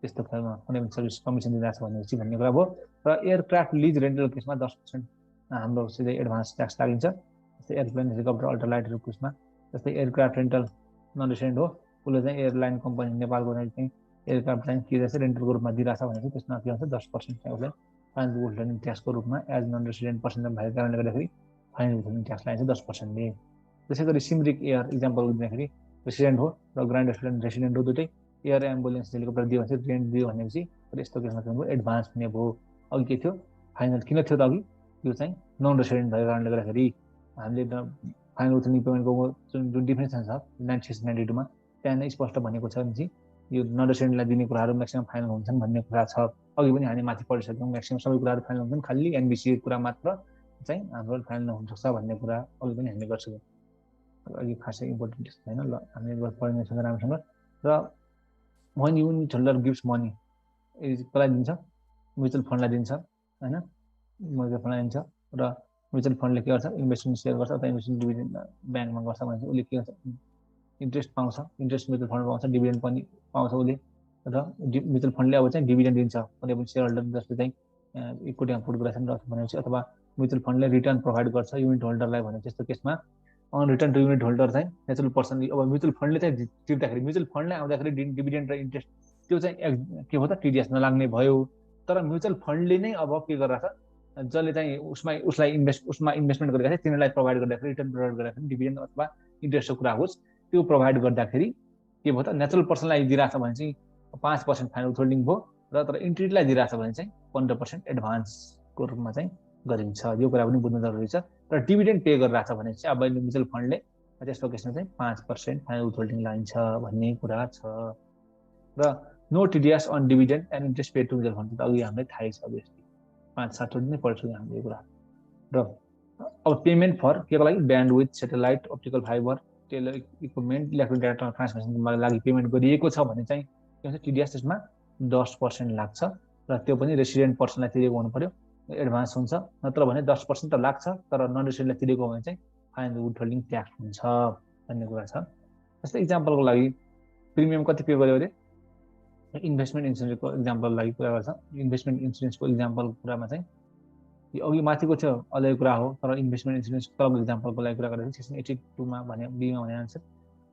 त्यस्तो खालमा कुनै पनि सर्भिस कमिसन दिइरहेछ भनेपछि भन्ने कुरा भयो। र एयरक्राफ्ट लिज रेन्टल केसमा 10% हाम्रो सिधै एडभान्स ट्याक्स लागिन्छ। जस्तै एयरप्लेन हेलिकप्टर अल्टरलाइटहरू केसमा, जस्तै एयरक्राफ्ट रेन्टल नन रेसिडेन्ट हो, उसले चाहिँ एयरलाइन कम्पनी नेपालको चाहिँ एयरक्राफ्ट चाहिँ के रहेछ रेन्टलको रूपमा दिइरहेछ भने चाहिँ त्यसमा के हुन्छ 10% चाहिँ उसले फाइनल विथहोल्डिङ ट्याक्सको रूपमा एज नन रेसिडेन्ट पर्सन भएको कारणले गर्दाखेरि फाइनल विथहोल्डिङ ट्याक्स लागिन्छ 10%ले। त्यसै गरी सिमरिक एयर इक्जाम्पल दिँदाखेरि रेसिडेन्ट हो र ग्रान्ड रेसिडेन्ट हो, दुइटै एयर एम्बुलेन्स हेलिकप्टर दियो भने रेन्ट दियो भनेपछि यस्तो केसमा चाहिँ एडभान्स हुने भयो। अघि के थियो फाइनल किन थियो त अघि, यो चाहिँ नन रेसिडेन्ट भएको कारणले गर्दाखेरि हामीले फाइनल विथहोल्डिङ पेमेन्टको जुन डिफिनेसन छ 9692 मा त्यहाँ स्पष्ट भनेको छ भने चाहिँ यो नन रेसिडेन्टलाई दिने कुराहरू म्याक्सिमम फाइनल हुन्छन् भन्ने कुरा छ। अघि पनि हामी माथि पढिसक्यौँ, म्याक्सिमम सबै कुराहरू फाइनल हुन्छन्, खालि एनबिसी कुरा मात्र चाहिँ हाम्रो फाइनल हुन सक्छ भन्ने कुरा अघि पनि हामीले गर्छौँ। अघि खासै इम्पोर्टेन्ट छैन ल, हामीले पढ्ने छ राम्रोसँग। र when unit holder gives money कसलाई दिन्छ, म्युचुअल फन्डलाई दिन्छ हैन, म्युचुअल फन्डलाई दिन्छ र म्युचुअल फन्डले के गर्छ इन्भेस्टमेन्ट सेयर गर्छ अथवा इन्भेस्टमेन्ट डिभिडेन्ड ब्याङ्कमा गर्छ भने उसले के गर्छ इन्ट्रेस्ट पाउँछ, इन्ट्रेस्ट म्युचुअल फन्ड पाउँछ, डिभिडेन्ड पनि पाउँछ उसले। र म्युचुअल फन्डले अब चाहिँ डिभिडेन्ड दिन्छ कुनै पनि सेयर होल्डर जसले चाहिँ इक्विटीमा पुट गरेछ भनेपछि, अथवा म्युचुअल फन्डले रिटर्न प्रोभाइड गर्छ युनिट होल्डरलाई भने त्यस्तो केसमा on return to unit holder चाहिँ नेचुरल पर्सन। अब म्युचुअल फन्डले चाहिँ तिर्दाखेरि म्युचुअल फन्डलाई आउँदाखेरि डिभिडेन्ड र इन्ट्रेस्ट त्यो चाहिँ के हो त टिडिएस नलाग्ने भयो। तर म्युचुअल फन्डले नै अब के गरिरहेको छ, जसले चाहिँ उसलाई इन्भेस्टमेन्ट गरेका छ तिनीहरूलाई प्रोभाइड गर्दाखेरि, रिटर्न प्रोभाइड गर्दाखेरि डिभिडेन्ड अथवा इन्ट्रेस्टको कुरा होस्, त्यो प्रोभाइड गर्दाखेरि के भयो त नेचुरल पर्सनलाई दिइरहेछ भने चाहिँ 5% फाइनल होल्डिङ भयो, र तर इन्ट्रीलाई दिइरहेछ भने चाहिँ 15% एडभान्सको रूपमा चाहिँ गरिन्छ। यो कुरा पनि बुझ्नु जरुरी छ। र डिभिडेन्ड पे गरिरहेछ भने चाहिँ अब म्युचुअल फन्डले त्यसको केसमा चाहिँ 5% फाइनल होल्डिङ लाइन्छ भन्ने कुरा छ। र no TDS on dividend and interest paid to mutual fund त अघि हामीलाई थाहै छ, अभियसली 5-7 चोटि नै पढ्छौँ हामीले यो कुरा। र अब पेमेन्ट फर केको लागि, band with satellite optical fibre teller equipment electronic data ट्रान्समिसनको लागि पेमेन्ट गरिएको छ भने चाहिँ के हुन्छ टिडिएस त्यसमा 10% लाग्छ, र त्यो पनि रेसिडेन्ट पर्सनलाई तिरेको हुनु पर्यो, एडभान्स हुन्छ। नत्र भने 10% त लाग्छ, तर नन रेसिडेन्टलाई तिरेको भने चाहिँ फाइनल विथहोल्डिङ ट्याक्स हुन्छ भन्ने कुरा छ। जस्तै इक्जाम्पलको लागि प्रिमियम कति पे गर्यो अरे, इन्भेस्टमेन्ट इन्सुरेन्सको इक्जाम्पल लागि कुरा गर्छ। इन्भेस्टमेन्ट इन्सुरेन्सको इक्जाम्पलको कुरामा चाहिँ यो अघि माथिको थियो अलग कुरा हो, तर इन्भेस्टमेन्ट इन्सुरेन्स तलको इक्जाम्पलको लागि कुरा गरेको सेक्सन 82 मा भने बीमा भने अनुसार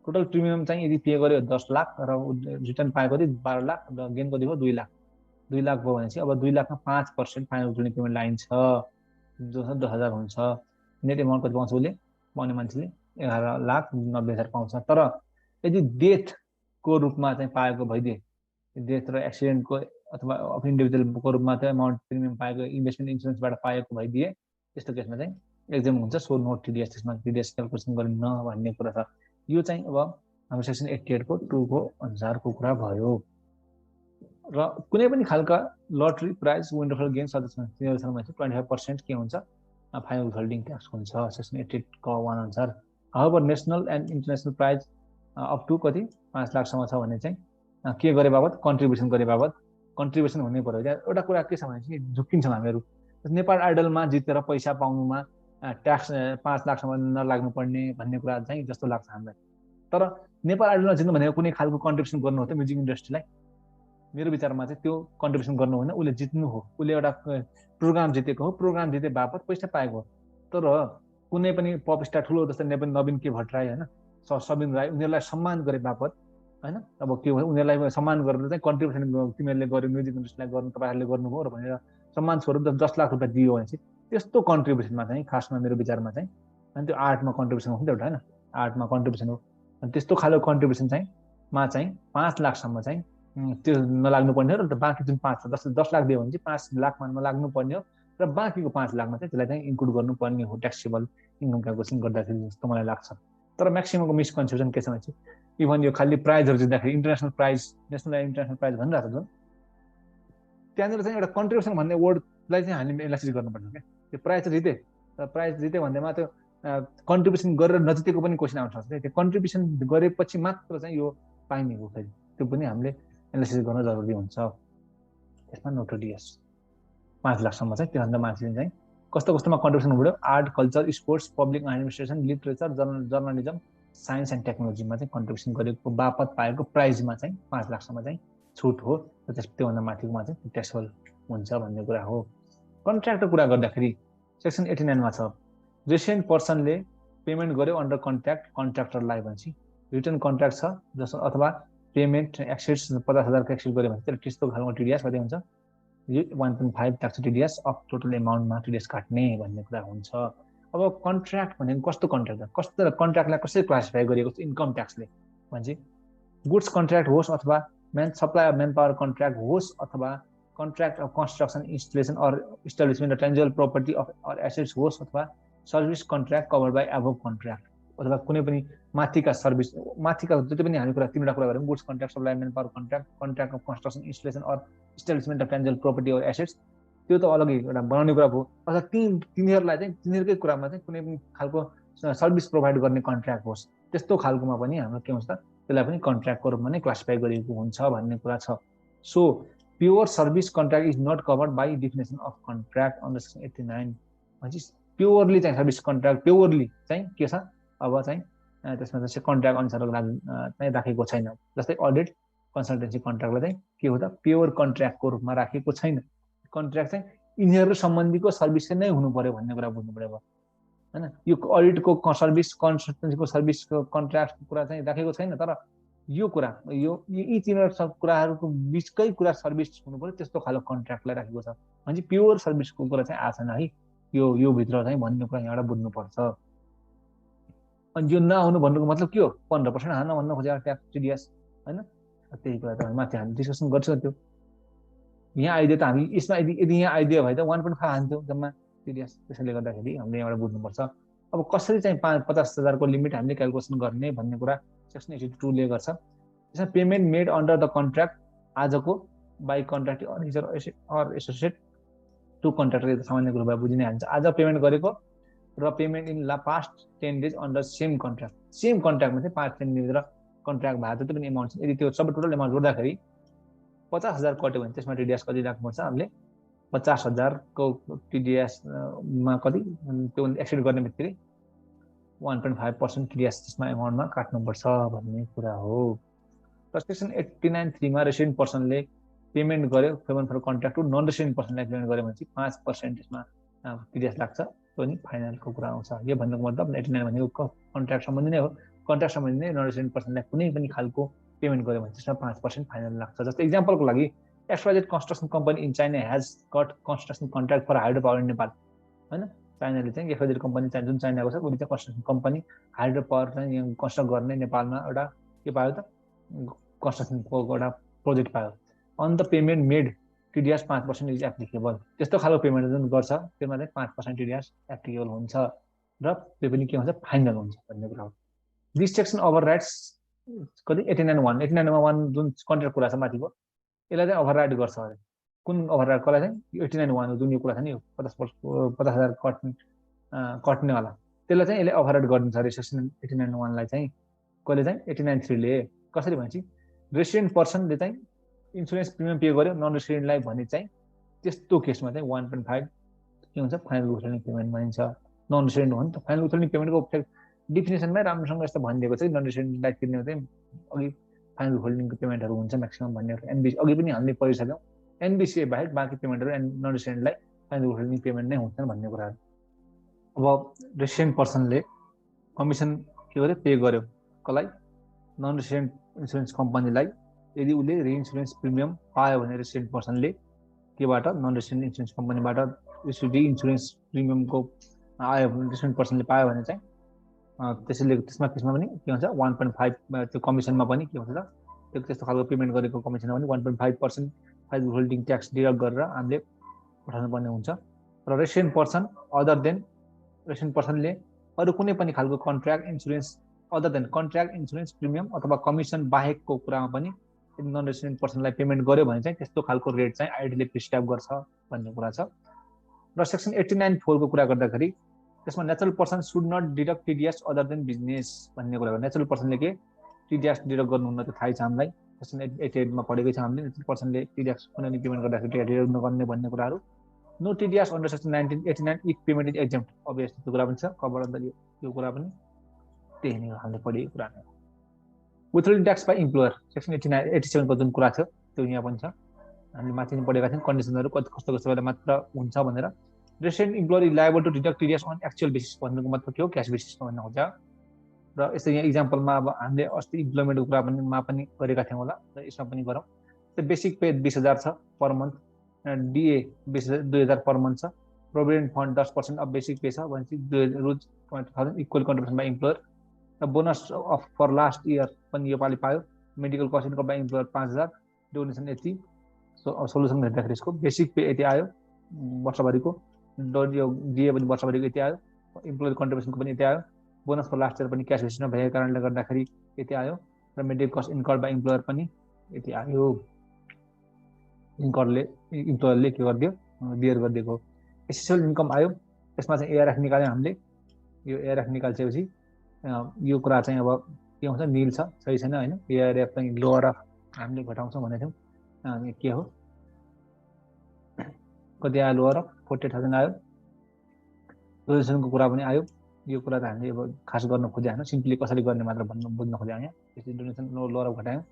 टोटल प्रिमियम चाहिँ यदि पे गर्यो 10 लाख र रिटर्न पाएको कति 12 लाख र गेन कति भयो 2 लाख। 2 लाख भयो भने चाहिँ अब 2 लाखमा 5% फाइनल होल्डिङ पेमेन्ट लाइन्छ, जो 10,000 हुन्छ। नेट एमाउन्ट कति पाउँछ उसले, पाउने मान्छेले 11,90,000 पाउँछ। तर यदि डेथको रूपमा चाहिँ पाएको भइदिए, डेथ र एक्सिडेन्टको अथवा अफ इन्डिभिजुअलको रूपमा चाहिँ अमाउन्ट प्रिमियम पाएको इन्भेस्टमेन्ट इन्सुरेन्सबाट पाएको भइदिए त्यस्तो केसमा चाहिँ एक्जाम हुन्छ। सो नो टिडिएस, त्यसमा टिडिएस क्यालकुलेसन गरिन्न भन्ने कुरा छ। यो चाहिँ अब हाम्रो सेक्सन 88 को 2 को अनुसारको कुरा भयो। र कुनै पनि खालका लटरी प्राइज विन्डफल गेन सदस्यमा 25% के हुन्छ फाइनल होल्डिङ ट्याक्स हुन्छ सेक्सन 88 को 1 अनुसार। However national and international prize up to कति 5 लाखसम्म छ भने चाहिँ के गरे बाबत कन्ट्रिब्युसन गरे बाबत कन्ट्रिब्युसन हुनै पर्यो। एउटा कुरा के छ भने चाहिँ झुक्किन्छौँ हामीहरू। नेपाल आइडलमा जितेर पैसा पाउनुमा ट्याक्स 5 लाखसम्म नलाग्नु पर्ने भन्ने कुरा चाहिँ जस्तो लाग्छ हामीलाई। तर नेपाल आइडलमा जित्नु भनेको कुनै खालको कन्ट्रिब्युसन गर्नु हो त म्युजिक इन्डस्ट्रीलाई, मेरो विचारमा चाहिँ त्यो कन्ट्रिब्युसन गर्नु होइन, उसले जित्नु हो, उसले एउटा प्रोग्राम जितेको हो, प्रोग्राम जिते बापत पैसा पाएको हो। तर कुनै पनि पप स्टार ठुलो जस्तै नवीन के भट्टराई होइन, सबिन राई, उनीहरूलाई सम्मान गरे बापत होइन, अब के भयो उनीहरूलाई सम्मान गरेर चाहिँ कन्ट्रिब्युसन तिमीहरूले गर्यो म्युजिक इन्डस्ट्रीलाई गर्नु तपाईँहरूले गर्नुभयो र भनेर सम्मान स्वरूप 10 लाख रुपियाँ दियो भने चाहिँ त्यस्तो कन्ट्रिब्युसनमा चाहिँ खासमा मेरो विचारमा चाहिँ अनि त्यो आर्टमा कन्ट्रिब्युसन हो नि त एउटा होइन, आर्टमा कन्ट्रिब्युसन हो। अनि त्यस्तो खालको कन्ट्रिब्युसन चाहिँ 5 लाखसम्म चाहिँ त्यो नलाग्नु पर्ने हो। र बाँकी जुन 10 लाख दियो भने चाहिँ 5 लाखमा नलाग्नु पर्ने हो, र बाँकीको 5 लाखमा चाहिँ त्यसलाई चाहिँ इन्क्लुड गर्नुपर्ने हो ट्याक्सेबल इन्कम क्यालकुलेसन गर्दाखेरि जस्तो मलाई लाग्छ। तर म्याक्सिममको मिसकन्सेप्सन के छ भने चाहिँ इभन यो खालि प्राइजहरू जित्दाखेरि international prize, national and international prize भनिरहेको छ जुन, त्यहाँनिर चाहिँ एउटा कन्ट्रिब्युसन भन्ने वर्डलाई चाहिँ हामीले एनालाइसिस गर्नुपर्छ क्या। त्यो प्राइज जिते, प्राइज जिते भन्दैमा त्यो कन्ट्रिब्युसन गरेर नजितेको पनि क्वेसन आउन सक्छ। त्यो कन्ट्रिब्युसन गरेपछि मात्र चाहिँ यो पाइने हो, फेरि त्यो पनि हामीले एनालाइसिस गर्न जरुरी हुन्छ। त्यसमा नो टिडिएस 5 लाखसम्म चाहिँ त्योभन्दा माथि चाहिँ कस्तो कस्तोमा कन्ट्रिब्युसन हुँदैन, art, culture, sports, public administration, literature, journalism, science and टेक्नोलोजीमा चाहिँ कन्ट्रिब्युसन गरेको बापत पाएको प्राइजमा चाहिँ 5 लाखसम्म चाहिँ छुट हो, र त्योभन्दा माथिकोमा चाहिँ ट्याक्सेबल हुन्छ भन्ने कुरा हो। कन्ट्र्याक्टको कुरा गर्दाखेरि सेक्सन 89 मा छ, रेसिडेन्ट पर्सनले पेमेन्ट गर्यो अन्डर कन्ट्र्याक्ट कन्ट्र्याक्टरलाई भनेपछि रिटर्न कन्ट्र्याक्ट छ जस्तो अथवा पेमेन्ट एक्सिड्स 50,000 को एक्सिड गर्यो भने त्यसले त्यस्तो खालको टिडिएस कति हुन्छ 1.5 ट्याक्स टिडिएस अफ टोटल एमाउन्टमा टिडिएस काट्ने भन्ने कुरा हुन्छ। अब कन्ट्र्याक्ट भनेको कस्तो कन्ट्र्याक्ट, कस्तो कन्ट्र्याक्टलाई कसरी क्लासिफाई गरिएको छ इन्कम ट्याक्सले भन्छ, गुड्स कन्ट्र्याक्ट होस् अथवा supply of manpower contract होस् अथवा contract of construction installation or establishment of tangible property of or assets होस् अथवा service contract covered by above contract अथवा कुनै पनि माथिका सर्भिस, माथिका जति पनि हामी कुरा तिनवटा कुरा गऱ्यौँ, goods contract, supply manpower contract, contract of construction installation or establishment of tangible property or assets, त्यो त अलग्गै एउटा बनाउने कुरा भयो। अथवा तिनीहरूलाई चाहिँ तिनीहरूकै कुरामा चाहिँ कुनै पनि खालको सर्भिस प्रोभाइड गर्ने कन्ट्र्याक्ट होस्, त्यस्तो खालकोमा पनि हाम्रो के हुन्छ त्यसलाई पनि कन्ट्र्याक्टको रूपमा नै क्लासिफाई गरिएको हुन्छ भन्ने कुरा छ। So pure service contract is not covered by definition of contract under section 89 भनेपछि प्योरली चाहिँ सर्भिस कन्ट्र्याक्ट प्योरली चाहिँ के छ अब चाहिँ त्यसमा चाहिँ कन्ट्र्याक्ट अनुसारको लागि चाहिँ राखेको छैन। जस्तै अडिट कन्सल्टेन्सी कन्ट्र्याक्टलाई चाहिँ के हो त प्योर कन्ट्र्याक्टको रूपमा राखेको छैन। कन्ट्र्याक्ट चाहिँ यिनीहरू सम्बन्धीको सर्भिस नै हुनु पर्यो भन्ने कुरा बुझ्नु पर्यो। हैन। यो अडिटको सर्भिस कन्सल्टेन्सीको सर्भिसको कन्ट्र्याक्टको कुरा चाहिँ राखेको छैन, तर यो कुरा यी तीनवटा कुराहरूको बिचकै कुरा सर्भिस हुनु पर्यो, त्यस्तो खालको कन्ट्र्याक्टलाई राखेको छ। भने प्योर सर्भिसको कुरा चाहिँ आएको छैन है, यो भित्र चाहिँ भन्ने कुरा यहाँबाट बुझ्नुपर्छ। अनि यो नआउनु भन्नुको मतलब के हो? 15% हाल्न भन्न खोजेको ट्याक्स टिडिएस हैन। त्यही कुरा त माथि हामी डिस्कसन गर्छौँ। त्यो यहाँ आइदियो त हामी यसमा यदि यहाँ आइदियो भए त 1.5 हाल्थ्यौँ जम्मा टिडिएस। त्यसैले गर्दाखेरि हामीले यहाँबाट बुझ्नुपर्छ अब कसरी चाहिँ 50,000 को लिमिट हामीले क्यालकुलेसन गर्ने भन्ने कुरा सेक्सन 82 ले गर्छ। त्यसमा payment made under the contract आजको by contract or associate to contractor सामान्य रूपमा बुझिने हाल्छ। आज पेमेन्ट गरेको र payment in past 10 days under same कन्ट्र्याक्टमा चाहिँ 5-10 दिनभित्र कन्ट्र्याक्ट भएको त्यो पनि एमाउन्ट छ। यदि त्यो सबै टोटल एमाउन्ट जोड्दाखेरि 50,000 कट्यो भने त्यसमा टिडिएस कति राख्नुपर्छ हामीले? 50,000 को टिडिएसमा कति त्यो एक्सिड गर्ने बित्तिकै 1.5% टिडिएस त्यसमा एमाउन्टमा काट्नुपर्छ भन्ने कुरा हो। र सेक्सन 89(3) मा रेसिडेन्ट पर्सनले पेमेन्ट गर्यो payment for contract to non resident पर्सनलाई पेमेन्ट गर्यो भने चाहिँ 5% त्यसमा टिडिएस लाग्छ। त्यो नि फाइनलको कुरा आउँछ। यो भन्नुको मतलब 89 भनेको कन्ट्र्याक्ट सम्बन्धी नै हो। कन्ट्र्याक्ट सम्बन्धी नै नन रेसिडेन्ट पर्सनलाई कुनै पनि खालको पेमेन्ट गर्यो भने त्यसमा 5% फाइनल लाग्छ। जस्तै इक्जाम्पलको लागि XYZ construction company in China has got construction contract for hydro power in Nepal हैन। चाइनाले चाहिँ XYZ कम्पनी चाहिँ जुन चाइनाको छ उसले चाहिँ कन्स्ट्रक्सन कम्पनी हाइड्रो पावर चाहिँ यहाँ कन्स्ट्रक्ट गर्ने नेपालमा एउटा के पायो त कन्स्ट्रक्सनको एउटा प्रोजेक्ट पायो। On the payment made TDS 5% is applicable. त्यस्तो खालको पेमेन्ट जुन गर्छ त्यसमा चाहिँ 5% टिडिएस एप्लिकेबल हुन्छ र त्यो पनि के हुन्छ फाइनल हुन्छ भन्ने कुरा हो। दिस सेक्सन ओभरराइड्स कति 89(1) 89(1) मा जुन कन्ट्र्याक्ट कुरा छ माथिको यसलाई चाहिँ ओभरराइड गर्छ अरे। कुन ओभरराइड कसलाई चाहिँ 89(1) जुन यो कुरा छ नि यो 50,000 कट्नेवाला त्यसलाई चाहिँ यसले ओभरराइड गरिदिन्छ अरे सेक्सन 89(1) लाई चाहिँ। कहिले चाहिँ 89(3) ले कसरी भन्छ रेसिडेन्ट पर्सनले चाहिँ इन्सुरेन्स प्रिमियम पे गर्यो नन रेसिडेन्टलाई भने चाहिँ त्यस्तो केसमा चाहिँ 1.5 के हुन्छ फाइनल विथहोल्डिङ पेमेन्ट भनिन्छ। नन रेसिडेन्ट हो नि त फाइनल विथहोल्डिङ पेमेन्टको डिफिनेसनमै राम्रोसँग यस्तो भनिदिएको चाहिँ नन रेसिडेन्टलाई तिर्ने चाहिँ अघि फाइनल विथहोल्डिङको पेमेन्टहरू हुन्छ म्याक्सिमम भन्ने एनबिसी अघि पनि हामीले पढिसक्यौँ। एनबिसी बाहेक बाँकी पेमेन्टहरू नन रेसिडेन्टलाई फाइनल विथहोल्डिङ पेमेन्ट नै हुन्छन् भन्ने कुराहरू। अब रेसिडेन्ट पर्सनले कमिसन के गर्यो पे गर्यो कसलाई नन रेसिडेन्ट इन्सुरेन्स कम्पनीलाई। यदि उसले रिइन्सुरेन्स प्रिमियम पायो भने रेसिडेन्ट पर्सनले केबाट नन रेसिडेन्ट इन्सुरेन्स कम्पनीबाट रिइन्सुरेन्स प्रिमियमको आयो भने रेसिडेन्ट पर्सनले पायो भने चाहिँ त्यसैले त्यसमा पनि के हुन्छ 1.5 त्यो कमिसनमा पनि के हुन्छ त त्यो त्यस्तो खालको पेमेन्ट गरेको कमिसनमा पनि 1.5% फाइनल विथहोल्डिङ ट्याक्स डिडक्ट गरेर हामीले पठाउनु पर्ने हुन्छ। र resident person other than resident पर्सनले अरू कुनै पनि खालको contract insurance other than contract insurance premium अथवा कमिसन बाहेकको कुरामा पनि नन रेसिडेन्ट पर्सनलाई पेमेन्ट गर्यो भने चाहिँ त्यस्तो खालको रेट चाहिँ आइडीले प्रिस्क्राइब गर्छ भन्ने कुरा छ। र सेक्सन 89(4) को कुरा गर्दाखेरि त्यसमा natural person should not deduct TDS other than business भन्ने कुरा हो। नेचुरल पर्सनले के टिडिएस डिडक्ट गर्नुहुन्न त्यो थाहै छ हामीलाई। सेक्सन 88 मा पढेकै छ हामीले। नेचुरल पर्सनले टिडिएस कुनै पनि पेमेन्ट गर्दाखेरि डिडक्ट नगर्ने भन्ने कुराहरू। No TDS under section 1989 if payment is exempt obviously त्यो कुरा पनि छ कभर अन्त यो कुरा पनि त्यही नै हामीले पढेको कुरा हो। विथहोल्डिङ ट्याक्स बाई इम्प्लोयर सेक्सन 87 को जुन कुरा छ त्यो यहाँ पनि छ। हामीले माथि नै पढेका थियौँ कन्डिसनहरू कस्तो कस्तो बेला मात्र हुन्छ भनेर। Resident employer is liable to deduct TDS on actual basis भन्नुको मतलब के हो क्यास बेसिसमा भन्नु खोज्छ। र यस्तै यहाँ इक्जाम्पलमा अब हामीले अस्ति इम्प्लोइमेन्टको कुरा पनि गरेका थियौँ होला र यसमा पनि गरौँ। त्यो बेसिक पे 20,000 छ per month, DA 2,000 per month छ, provident fund 10% of basic pay छ भनेपछि 2,000 इक्वल कन्ट्रिब्युसन बाई इम्प्लोयर। र bonus of for last year पनि योपालि पायो। Medical cost income by employer 5,000, donation यति। सोल्युसन हेर्दाखेरि यसको बेसिक पे यति आयो वर्षभरिको, डिए पनि वर्षभरिको यति आयो, इम्प्लोयर कन्ट्रिब्युसनको पनि यति आयो, बोनस फर लास्ट इयर पनि क्यास बेसिसमा भएको कारणले गर्दाखेरि यति आयो, र medical cost incurred by employer पनि यति आयो। इम्प्लोयरले के गरिदियो बियर गरिदिएको। एसेसियल इन्कम आयो त्यसमा चाहिँ एआरएफ निकाल्यो हामीले। यो एआरएफ निकाल्छेपछि यो कुरा चाहिँ अब के हुन्छ निल छ सही छैन होइन। एआरएफ चाहिँ लोअर अफ हामीले घटाउँछौँ भनेको थियौँ के हो कति आयो लोअर अफ 40,000 आयो। डोनेसनको कुरा पनि आयो। यो कुरा त हामीले अब खास गर्न खोजे होइन सिम्पली कसरी गर्ने मात्र बुझ्न खोजे यहाँ। त्यसले डोनेसन लोअर अफ घटायौँ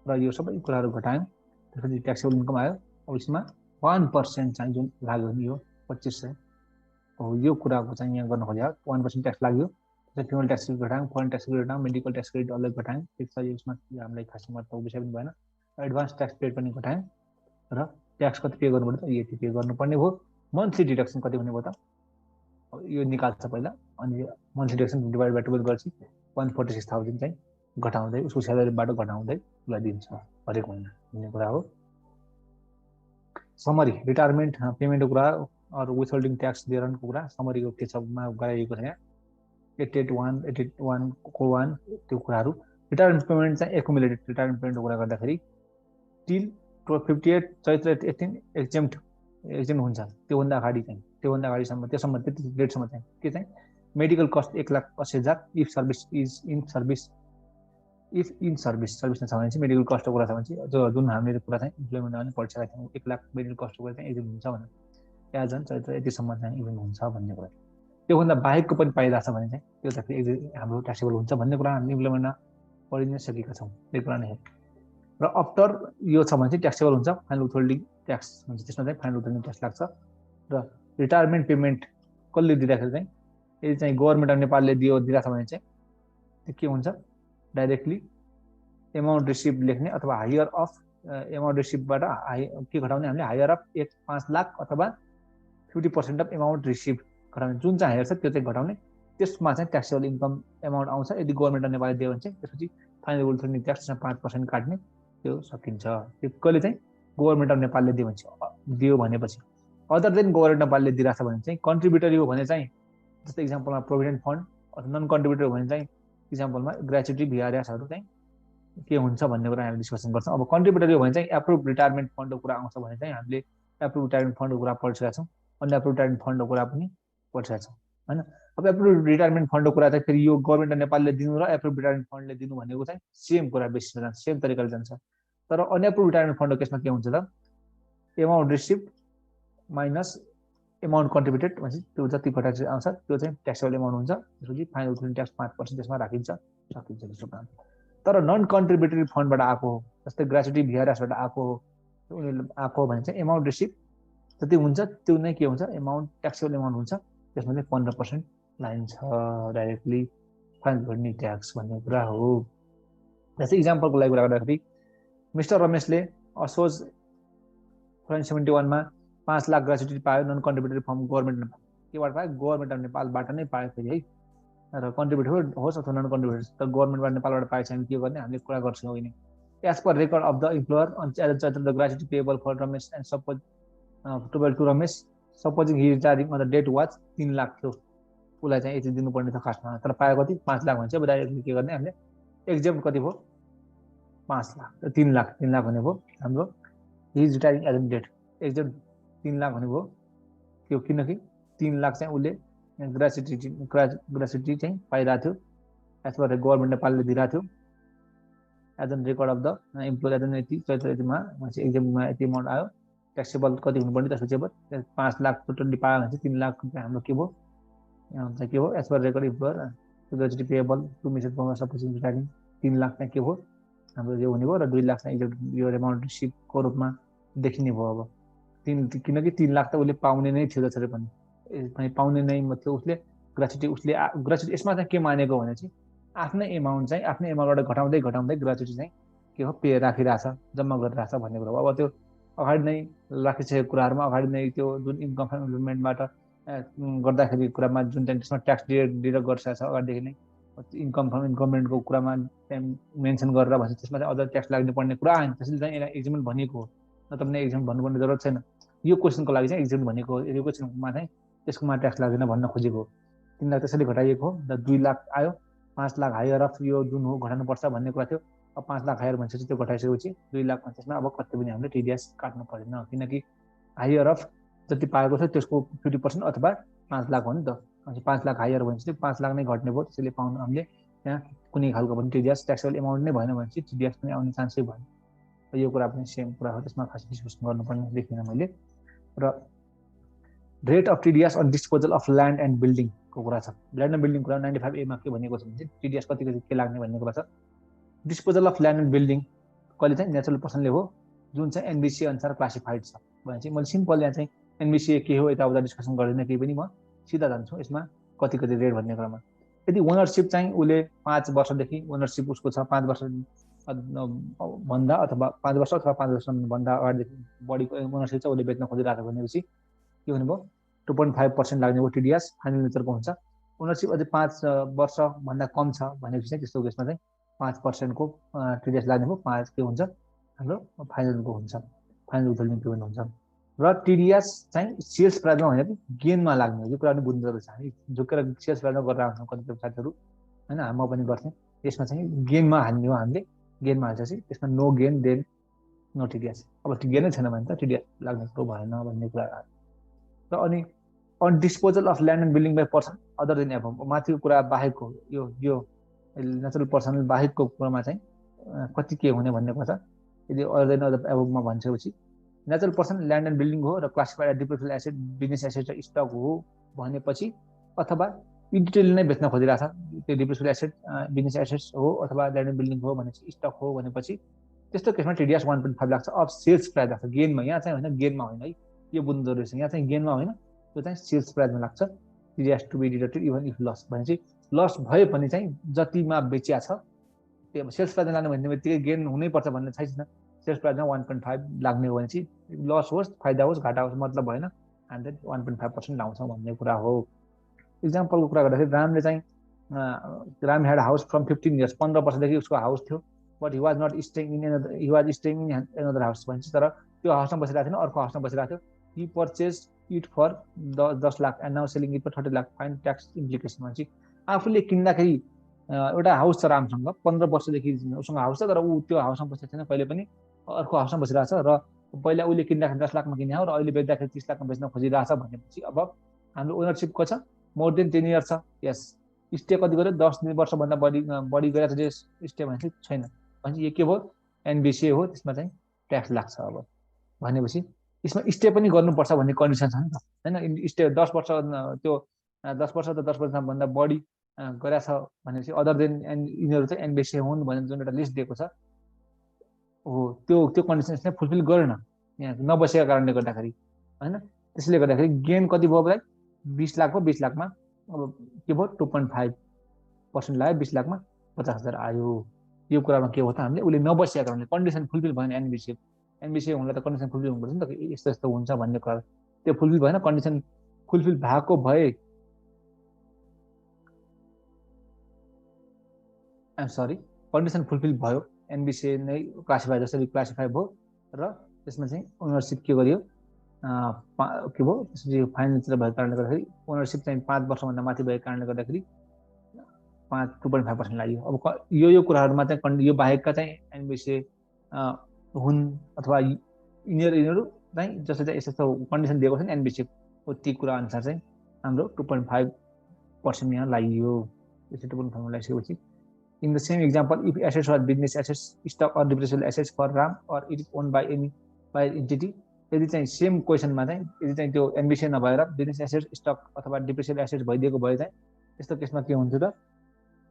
र यो सबै कुराहरू घटायौँ। त्यसपछि ट्याक्सेबल इन्कम आयो। अब यसमा 1% चाहिँ जुन लाग्यो नि यो 2500 हो यो कुराको चाहिँ यहाँ गर्न खोजेको 1% ट्याक्स लाग्यो फ्युल ट्याक्स घटायौँ फरेन ट्याक्स घटायौँ मेडिकल ट्याक्स क्रेडिट अलग घटायौँ ठिक छ यसमा हामीलाई खासै मतलब विषय पनि भएन एडभान्स ट्याक्स पेड पनि घटायौँ र ट्याक्स कति पे गर्नुपर्छ त यति पे गर्नुपर्ने भयो मन्थली डिडक्सन कति हुने भयो त यो निकाल्छ पहिला अनि मन्थली डिडक्सन डिभाइड बाई 12 गर्छ 146,000 चाहिँ घटाउँदै उसको स्यालेरीबाट घटाउँदै उसलाई दिन्छ हरेक महिना भन्ने कुरा हो समरी रिटायरमेन्ट पेमेन्टको कुरा अरू विथहोल्डिङ ट्याक्स दिएरनको कुरा समरीको के छ गराइएको छ यहाँ 881 को 1 त्यो कुराहरू रिटायरमेन्ट पेमेन्ट चाहिँ एकुमुलेटेड रिटायरमेन्ट पेमेन्टको कुरा गर्दाखेरि टिल 58 चैत्र 18 एक्जेम्ट हुन्छ त्योभन्दा अगाडिसम्म त्यसम्म त्यति डेटसम्म चाहिँ के चाहिँ medical cost 1,80,000 if service is in service service छ भने चाहिँ मेडिकल कस्टको कुरा छ भने चाहिँ जुन हामीले कुरा चाहिँ इम्प्लोइमेन्ट पनि पढिसकेका थियौँ 1 लाख मेडिकल कस्टको कुरा चाहिँ एजेन्ट हुन्छ भने एज अन चैत्र यतिसम्म चाहिँ इभेन्ट हुन्छ भन्ने कुरा त्योभन्दा बाहेकको पनि पाइरहेछ भने चाहिँ त्यो त फेरि हाम्रो ट्याक्सेबल हुन्छ भन्ने कुरा हामी इम्प्लोइमेन्टमा पढि नै सकेका छौँ त्यो कुरा नै हो र आफ्टर यो छ भने चाहिँ ट्याक्सेबल हुन्छ फाइनल विथहोल्डिङ ट्याक्स हुन्छ त्यसमा चाहिँ फाइनल विथहोल्डिङ ट्याक्स लाग्छ र रिटायरमेन्ट पेमेन्ट कसले दिँदाखेरि चाहिँ यदि चाहिँ गभर्मेन्ट अफ नेपालले दिइरहेछ भने चाहिँ त्यो के हुन्छ डाइरेक्टली एमाउन्ट रिसिभ लेख्ने अथवा हायर अफ एमाउन्ट रिसिभबाट के घटाउने हामीले हायर अफ 5 लाख अथवा 50% अफ एमाउन्ट रिसिभ घटाउने जुन चाहिँ हायर छ त्यो चाहिँ घटाउने त्यसमा चाहिँ ट्याक्सेबल इन्कम एमाउन्ट आउँछ यदि गभर्मेन्ट अफ नेपालले दियो भने चाहिँ त्यसपछि फाइनल विथहोल्डिङ ट्याक्समा 5% काट्ने त्यो सकिन्छ त्यो कहिले चाहिँ गभर्मेन्ट अफ नेपालले दियो भनेपछि अदर देन गभर्मेन्ट अफ नेपालले दिइरहेछ भने चाहिँ कन्ट्रिब्युटरी हो भने चाहिँ जस्तै इक्जाम्पलमा प्रोभिडेन्ट फन्ड अथवा नन कन्ट्रिब्युटर हो भने चाहिँ इक्जाम्पलमा ग्रेच्युटी भिआरएसहरू चाहिँ के हुन्छ भन्ने कुरा हामीले डिस्कसन गर्छौँ अब कन्ट्रिब्युटरी हो भने चाहिँ एप्रुभ रिटायरमेन्ट फन्डको कुरा आउँछ भने चाहिँ हामीले एप्रुभ रिटायरमेन्ट फन्डको कुरा पढिसकेका छौँ अनएप्रुभ रिटायरमेन्ट फन्डको कुरा पनि पढिसकेका छौँ होइन अब एप्रुभ रिटायरमेन्ट फन्डको कुरा चाहिँ फेरि यो गभर्मेन्ट अफ नेपालले दिनु र एप्रुभ रिटायरमेन्ट फन्डले दिनु भनेको चाहिँ सेम कुरा बेसिसमा जान्छ सेम तरिकाले जान्छ तर अनएप्रुभ रिटायरमेन्ट फन्डको केसमा के हुन्छ त amount receive minus amount contributed भनेपछि त्यो जति घटाएको आउँछ त्यो चाहिँ ट्याक्सेबल एमाउन्ट हुन्छ त्यसपछि फाइनल विथहोल्डिङ ट्याक्स 5% त्यसमा राखिन्छ सकिन्छ त्यसको काम तर नन कन्ट्रिब्युटरी फन्डबाट आएको हो जस्तै ग्रेच्युटी भिआरएसबाट आएको हो उनीहरूले आएको भने चाहिँ एमाउन्ट रिसिभ जति हुन्छ त्यो नै के हुन्छ एमाउन्ट ट्याक्सेबल एमाउन्ट हुन्छ त्यसमा चाहिँ 15% लाइन्छ डाइरेक्टली फाइनल विथहोल्डिङ ट्याक्स भन्ने कुरा हो जस्तै इक्जाम्पलको लागि कुरा गर्दाखेरि मिस्टर रमेशले असोज 71 मा 5 लाख ग्रेच्युटी पायो नन कन्ट्रिब्युटरी फर्म गभर्मेन्ट नेपाल केबाट पायो गभर्मेन्ट अफ नेपालबाट नै पायो फेरि है र कन्ट्रिब्युटर होस् अथवा नन कन्ट्रिब्युटर तर गभर्मेन्टबाट नेपालबाट पाएछ भने के गर्ने हामीले कुरा गर्छौँ होइन as per record of the employer the gratuity payable for Ramesh and suppose to Ramesh supposing he retiring on the date was 3 lakh थियो उसलाई चाहिँ यति दिनुपर्ने छ खासमा तर पायो कति 5 लाख भन्छ अब डाइरेक्टली के गर्ने हामीले एक्जेम्ट कति भयो 5 लाख 3 लाख भने भयो हाम्रो he is retiring as a date exempt 3 lakh भने भयो त्यो किनकि 3 लाख चाहिँ उसले ग्रेच्युटी चाहिँ पाइरहेको थियो एज पर गभर्मेन्ट नेपालले दिइरहेको थियो as an record of the employer as यति चैत्र यतिमा एक्जाममा यति एमाउन्ट आयो ट्याक्सेबल कति हुनुपर्ने त्यसपछि अब 5 लाख टोटल्ली पायो भने चाहिँ 3 लाख रुपियाँ हाम्रो के भयो यहाँ हुन्छ के भयो as per record employer gratuity payable to Mrs supposing retiring 3 lakh चाहिँ के भयो हाम्रो यो हुने भयो र 2 लाख चाहिँ यो एमाउन्ट रिसिभको रूपमा देखिने भयो अब किनकि 3 लाख त उसले पाउने नै थियो जसरी पनि पाउने नै मतलब उसले ग्रेच्युटी यसमा चाहिँ के मानेको भने चाहिँ आफ्नै एमाउन्ट चाहिँ आफ्नै एमाउन्टबाट घटाउँदै ग्रेच्युटी चाहिँ के हो पे राखिरहेछ जम्मा गरिरहेछ भन्ने कुरा हो अब त्यो अगाडि नै राखिसकेको कुराहरूमा अगाडि नै त्यो जुन इन्कम फ्रम इम्प्लोइमेन्टबाट गर्दाखेरि कुरामा जुन चाहिँ त्यसमा ट्याक्स डिडक्ट गरिसकेको छ अगाडिदेखि नै इन्कम फ्रम इन्कममेन्टको कुरामा मेन्सन गरेर भन्छ त्यसमा चाहिँ अझ ट्याक्स लाग्नु पर्ने कुरा आएन त्यसैले चाहिँ यसलाई एक्जाम्पल भनेको हो नत्र पनि एक्जाम्पल भन्नुपर्ने जरुरत छैन यो क्वेसनको लागि चाहिँ एक्जाम्पल भनेको हो यो क्वेसनमा चाहिँ त्यसकोमा ट्याक्स लाग्दैन भन्न खोजेको हो 3 लाख त्यसैले घटाइएको हो र 2 लाख आयो 5 लाख हायर अफ यो जुन हो घटाउनुपर्छ भन्ने कुरा थियो अब 5 लाख हायर भनिसकेपछि त्यो घटाइसकेपछि 2 लाख त्यसमा अब कति पनि हामीले टिडिएस काट्नु पर्दैन किनकि हायर अफ जति पाएको छ त्यसको 50% अथवा 5 लाख हो नि त अनि 5 लाख हायर भनेपछि 5 लाख नै घट्ने भयो त्यसैले पाउनु हामीले त्यहाँ कुनै खालको पनि टिडिएस ट्याक्सेबल एमाउन्ट नै भएन भने चाहिँ टिडिएस पनि आउने चान्सै भएन यो कुरा पनि सेम कुरा हो त्यसमा खास डिस्कसन गर्नुपर्ने देखिन मैले र rate of TDS on disposal of land and बिल्डिङको कुरा छ ल्यान्ड एन्ड बिल्डिङ कुरा 95A मा के भनेको छ भने चाहिँ टिडिएस कति के लाग्ने भन्ने कुरा छ disposal of land and building कहिले चाहिँ नेचुरल पर्सनले हो जुन चाहिँ एनबिसी अनुसार क्लासिफाइड छ भने चाहिँ मैले सिम्पल यहाँ चाहिँ एनबिसी के हो यताउता डिस्कसन गर्दैन केही पनि म सिधा जान्छौँ यसमा कति कति रेट भन्ने कुरामा। यदि ओनरसिप चाहिँ उसले 5 वर्षदेखि ओनरसिप उसको छ 5 वर्ष भन्दा अथवा 5 वर्ष अथवा 5 वर्षभन्दा अगाडिदेखि बढीको ओनरसिप चाहिँ उसले बेच्न खोजिरहेको भनेपछि के हुने भयो 2.5% लाग्ने भयो टिडिएस फाइनल नेचरको हुन्छ। ओनरसिप अझै 5 वर्षभन्दा कम छ भनेपछि चाहिँ त्यस्तो केसमा चाहिँ 5% को टिडिएस लाग्ने भयो 5 के हुन्छ हाम्रो फाइनलको हुन्छ फाइनल विथहोल्डिङ पेमेन्ट हुन्छ। र टिडिएस चाहिँ सेल्स प्राइसमा होइन गेनमा लाग्ने हो यो कुरा पनि बुझ्नु जरुरी छ। हामी झुकेर सेल्स प्राइसमा गरेर आउँछौँ कतिपय साथीहरू होइन म पनि गर्थेँ यसमा चाहिँ गेनमा हाल्ने हो हामीले गेनमा हाल्छपछि त्यसमा no gain then no TDS. अब गेनै छैन भने त टिडिएस लाग्ने कुरो भएन भन्ने कुरा। र अनि on disposal of land and building by person other than above माथिको कुरा बाहेकको यो नेचुरल पर्सन बाहेकको कुरामा चाहिँ कति के हुने भन्ने कुरा छ। यदि अदर देन एभवमा भन्छपछि natural person land and building हो र classified depreciable asset business asset र स्टक हो भनेपछि अथवा इन्टिटीले नै बेच्न खोजिरहेछ त्यो डिप्रेसिबल एसेट बिजनेस एसेट्स हो अथवा ल्यान्ड एन्ड बिल्डिङ हो भनेपछि स्टक हो भनेपछि त्यस्तो केसमा टिडिएस 1.5 लाग्छ। अब सेल्स प्राइस लाग्छ गेनमा यहाँ चाहिँ होइन गेनमा होइन है यो बुझ्नु जरुरी छ। यहाँ चाहिँ गेनमा होइन त्यो चाहिँ सेल्स प्राइसमा लाग्छ TDS to be deducted even if loss भनेपछि लस भयो भने चाहिँ जतिमा बेचिया छ त्यो सेल्स प्राइसमा लाग्ने भन्ने बित्तिकै गेन हुनैपर्छ भन्ने छैन। सेल्स प्राइसमा 1.5 लाग्ने हो भने चाहिँ लस होस् फाइदा होस् घाटा होस् मतलब भएन हामीले 1.5% लाउँछौँ भन्ने कुरा हो। इक्जाम्पलको कुरा गर्दाखेरि रामले चाहिँ Ram had house from 15 years 15 वर्षदेखि उसको हाउस थियो but he was not staying in another house भन्छ तर त्यो हाउसमा बसिरहेको थिएन अर्को हाउसमा बसिरहेको थियो। He purchase it for 10 lakh and now selling it for 30 lakh fine tax implication भन्छ। आफूले किन्दाखेरि एउटा हाउस छ रामसँग 15 वर्षदेखि उसँग हाउस छ तर ऊ त्यो हाउसमा बसेको छैन कहिले पनि अर्को हाउसमा बसिरहेछ र पहिला उसले किन्दाखेरि 10 लाखमा किने हो र अहिले बेच्दाखेरि 30 लाखमा बेच्न खोजिरहेछ भनेपछि अब हाम्रो ओनरसिप को छ मोर देन 10 इयर्स छ। यस स्टे कति गर्यो 10 वर्षभन्दा बढी गरेर चाहिँ स्टे भनेपछि छैन भनेपछि यो के भयो एनबिसी हो त्यसमा चाहिँ ट्याक्स लाग्छ। अब भनेपछि यसमा स्टे पनि गर्नुपर्छ भन्ने कन्डिसन छ नि त होइन। स्टे 10 वर्ष त्यो 10 वर्ष त 10 वर्षभन्दा बढी गरेछ भनेपछि अदर देन यिनीहरू चाहिँ एनबिसी हुन् भनेर जुन एउटा लिस्ट दिएको छ हो त्यो कन्डिसन चाहिँ फुलफिल गरेन यहाँ नबसेको कारणले गर्दाखेरि होइन। त्यसले गर्दाखेरि गेन कति भयो भाइ 20 लाख भयो 20 लाखमा अब के भयो 2.5% लाग्यो 20 लाखमा 50,000 आयो। यो कुरामा के हो त हामीले उसले नबसेको कारणले कन्डिसन फुलफिल भएन एनबिसी हुँदा त कन्डिसन फुलफिल हुनुपर्छ नि त यस्तो यस्तो हुन्छ भन्ने कुरा त्यो फुलफिल भएन। कन्डिसन फुलफिल भएको भए सरी कन्डिसन फुलफिल भयो एनबिसी नै क्लासिफाई जसरी क्लासिफाई भयो र त्यसमा चाहिँ ओनरसिप के गरियो के भयो त्यसपछि फाइनेन्सतिर भएको कारणले गर्दाखेरि ओनरसिप चाहिँ 5 वर्षभन्दा माथि भएको कारणले गर्दाखेरि 2.5% लाग्यो। अब यो कुराहरूमा चाहिँ यो बाहेकका चाहिँ एनबिसी हुन् अथवा यिनीहरू चाहिँ जसले चाहिँ यस्तो कन्डिसन दिएको छ नि एनबिसी ती कुरा अनुसार चाहिँ हाम्रो 2.5% यहाँ लाग्यो। यसरी 2.5 लगाइसकेपछि in the same example if assets or business assets stock or depreciable assets for RAM or it is owned by any by entity यदि चाहिँ सेम क्वेसनमा चाहिँ यदि चाहिँ त्यो एनबिसी नभएर बिजनेस एसेट स्टक अथवा डिप्रिसिएबल एसेट भइदिएको भए चाहिँ त्यस्तो केसमा के हुन्थ्यो त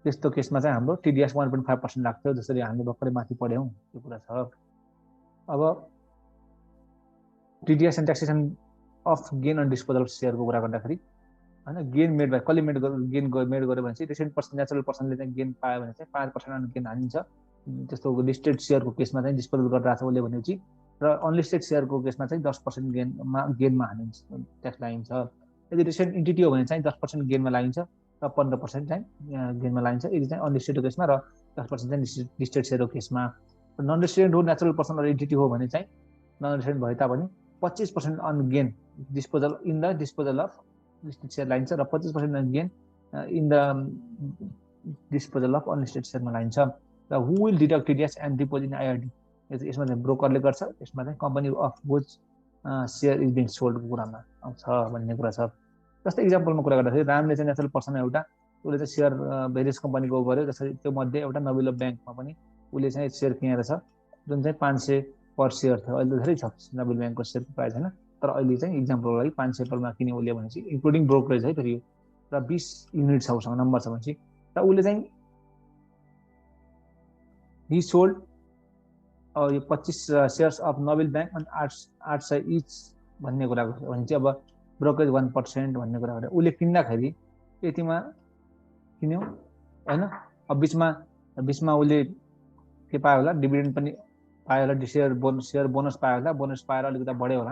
त्यस्तो केसमा चाहिँ हाम्रो टिडिएस 1.5% लाग्थ्यो जसरी हामीले भर्खरै माथि पढ्यौँ त्यो कुरा छ। अब TDS and taxation of gain on disposal सेयरको कुरा गर्दाखेरि होइन गेन मेड बाई कसले गेन मेड गर्यो भने चाहिँ रिसेन्ट पर्सन नेचुरल पर्सनले चाहिँ गेन पायो भने चाहिँ 5% अन गेन हालिन्छ। त्यस्तो लिस्टेड सेयरको केसमा चाहिँ डिस्पोजल गरिरहेको छ उसले भनेपछि र अनलिस्टेड सेयरको केसमा चाहिँ 10% गेनमा हालिन्छ ट्याक्स लगाइन्छ। यदि रिसेन्ट इन्टिटी हो भने चाहिँ 10% गेनमा लगाइन्छ र 15% चाहिँ गेनमा लगाइन्छ यदि चाहिँ अनलिस्टेडको केसमा र 10% चाहिँ लिस्टेड सेयरको केसमा। नन रेसिडेन्ट हो नेचुरल पर्सन र इन्टिटी हो भने चाहिँ नन रेसिडेन्ट भए तापनि 25% on gain disposal in the disposal of listed share लगाइन्छ र 25% gain in the disposal of unlisted सेयरमा लगाइन्छ। र who will deduct TDS and deposit in IRD यसमा चाहिँ ब्रोकरले गर्छ यसमा चाहिँ company of whose share is being सोल्डको कुरामा आउँछ भन्ने कुरा छ। जस्तै इक्जाम्पलमा कुरा गर्दाखेरि रामले चाहिँ नेचुरल पर्सन एउटा उसले चाहिँ सेयर भेरियस कम्पनीको गर्यो जसरी त्यो मध्ये एउटा नबिलो ब्याङ्कमा पनि उसले चाहिँ सेयर किनेर छ जुन चाहिँ 500 पर सेयर थियो। अहिले धेरै छ नबिल ब्याङ्कको सेयरको प्राइस होइन तर अहिले चाहिँ इक्जाम्पलको लागि 500 परमा किने उसले भनेपछि इन्क्लुडिङ ब्रोकरेज है फेरि र 20 युनिट छ उसँग नम्बर छ भनेपछि र उसले चाहिँ हि सोल्ड यो 25 सेयर्स अफ नबिल ब्याङ्क अनि 800 इच भन्ने कुरा भने चाहिँ अब ब्रोकरेज 1% भन्ने कुरा गरेर उसले किन्दाखेरि यतिमा किन्यो हैन। अब बिचमा उसले के पायो होला, डिभिडेन्ड पनि पायो होला, सेयर बोनस पायो होला, बोनस पाएर अलिकति बढ्यो होला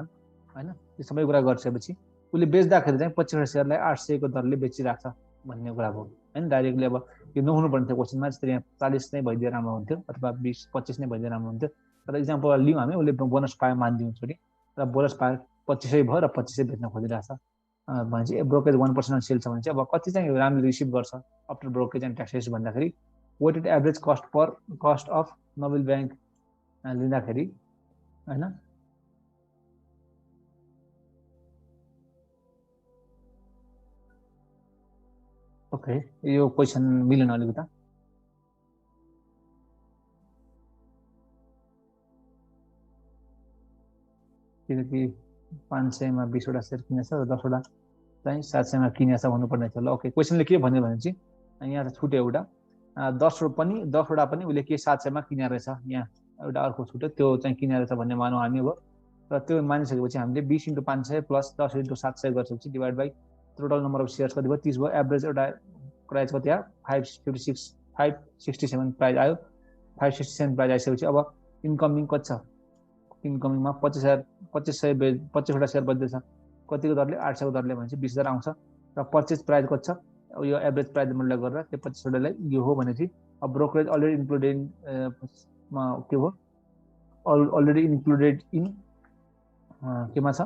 हैन। यो सबै कुरा गरिसकेपछि उसले बेच्दाखेरि चाहिँ 25वटा सेयरलाई 800 को दरले बेचिरहेछ भन्ने कुरा भयो हैन। डाइरेक्टली अब यो नहुनु पर्ने थियो क्वेसनमा, जस्तै यहाँ 40 नै भइदिए राम्रो हुन्थ्यो अथवा 20-25 नै भइदिए राम्रो हुन्थ्यो। तर इक्जाम्पल लिउँ हामी, उसले बोनस पायो मानिदिउँ छोडी, र बोनस पायो 25 भयो र 25 बेच्न खोजिरहेछ भनेपछि ब्रोकरेज 1% सेल छ भने चाहिँ अब कति चाहिँ राम्ररी रिसिभ गर्छ आफ्टर ब्रोकरेज एन्ड ट्याक्सेस भन्दाखेरि weighted average cost of Nabil bank लिँदाखेरि हैन। ओके, यो क्वेसन मिलेन अलिकति, किनकि 500मा 20वटा सेयर किनेछ र 10वटा चाहिँ 700मा किनेछ भन्नुपर्ने थियो। ल ओके, क्वेसनले के भन्यो भने चाहिँ यहाँ छुट्यो एउटा 10वटा पनि उसले के 700मा किने रहेछ, यहाँ एउटा अर्को छुट्यो, त्यो चाहिँ किने रहेछ भन्ने मानौँ हामी अब। र त्यो मानिसकेपछि हामीले 20 × 500 प्लस 10 × 700 गरिसकेपछि divide by total number of shares कति भयो, 30 भयो। एभरेज एउटा प्राइस कति आयो, 567 प्राइस आयो। 567 प्राइस आइसकेपछि अब इन्कमिङ कति छ, इन्कमिङमा 25वटा सेयर बच्दैछ, कतिको दरले, 800 को दरले भनेपछि 20,000 आउँछ। र पर्चेज प्राइस कति छ, यो एभरेज प्राइस मल्टिप्लाई गरेर त्यो 25वटालाई यो हो भनेपछि अब ब्रोकरेज अलरेडी इन्क्लुडेड के हो, अलरेडी इन्क्लुडेड इन केमा छ,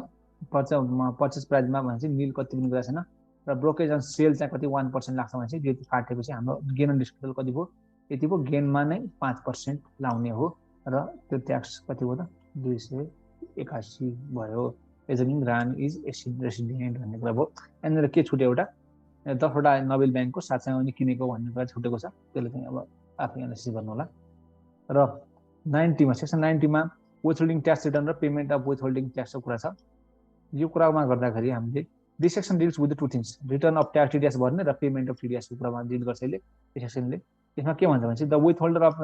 पर्चेज प्राइसमा भनेपछि निल कति पनि कुरा छैन। र ब्रोकरेज एन्ड सेल चाहिँ कति 1% लाग्छ भनेपछि त्यो काटेपछि हाम्रो गेन अन डिस्पोजल कति भयो, यति भयो। गेनमा नै 5% लाउने हो र त्यो ट्याक्स कति भयो त 281 भयो। एजुमिङ रान इज रेसिडेन्ट भन्ने कुरा भयो। यहाँनिर के छुट्यो, एउटा 10वटा नोबेल ब्याङ्कको 700मा पनि किनेको भन्ने कुरा छुटेको छ, त्यसले चाहिँ अब आफै एनालिसिस गर्नु होला। र 90मा सेक्सन 90मा विथहोल्डिङ ट्याक्स रिटर्न र पेमेन्ट अफ विथहोल्डिङ ट्याक्सको कुरा छ। यो कुरामा गर्दाखेरि हामीले this section deals with the two things, return of tax TDS भर्ने र पेमेन्ट अफ टिडिएसको कुरामा डिल गर्छ यसले, यो सेक्सनले। यसमा के भन्छ भने the withholder of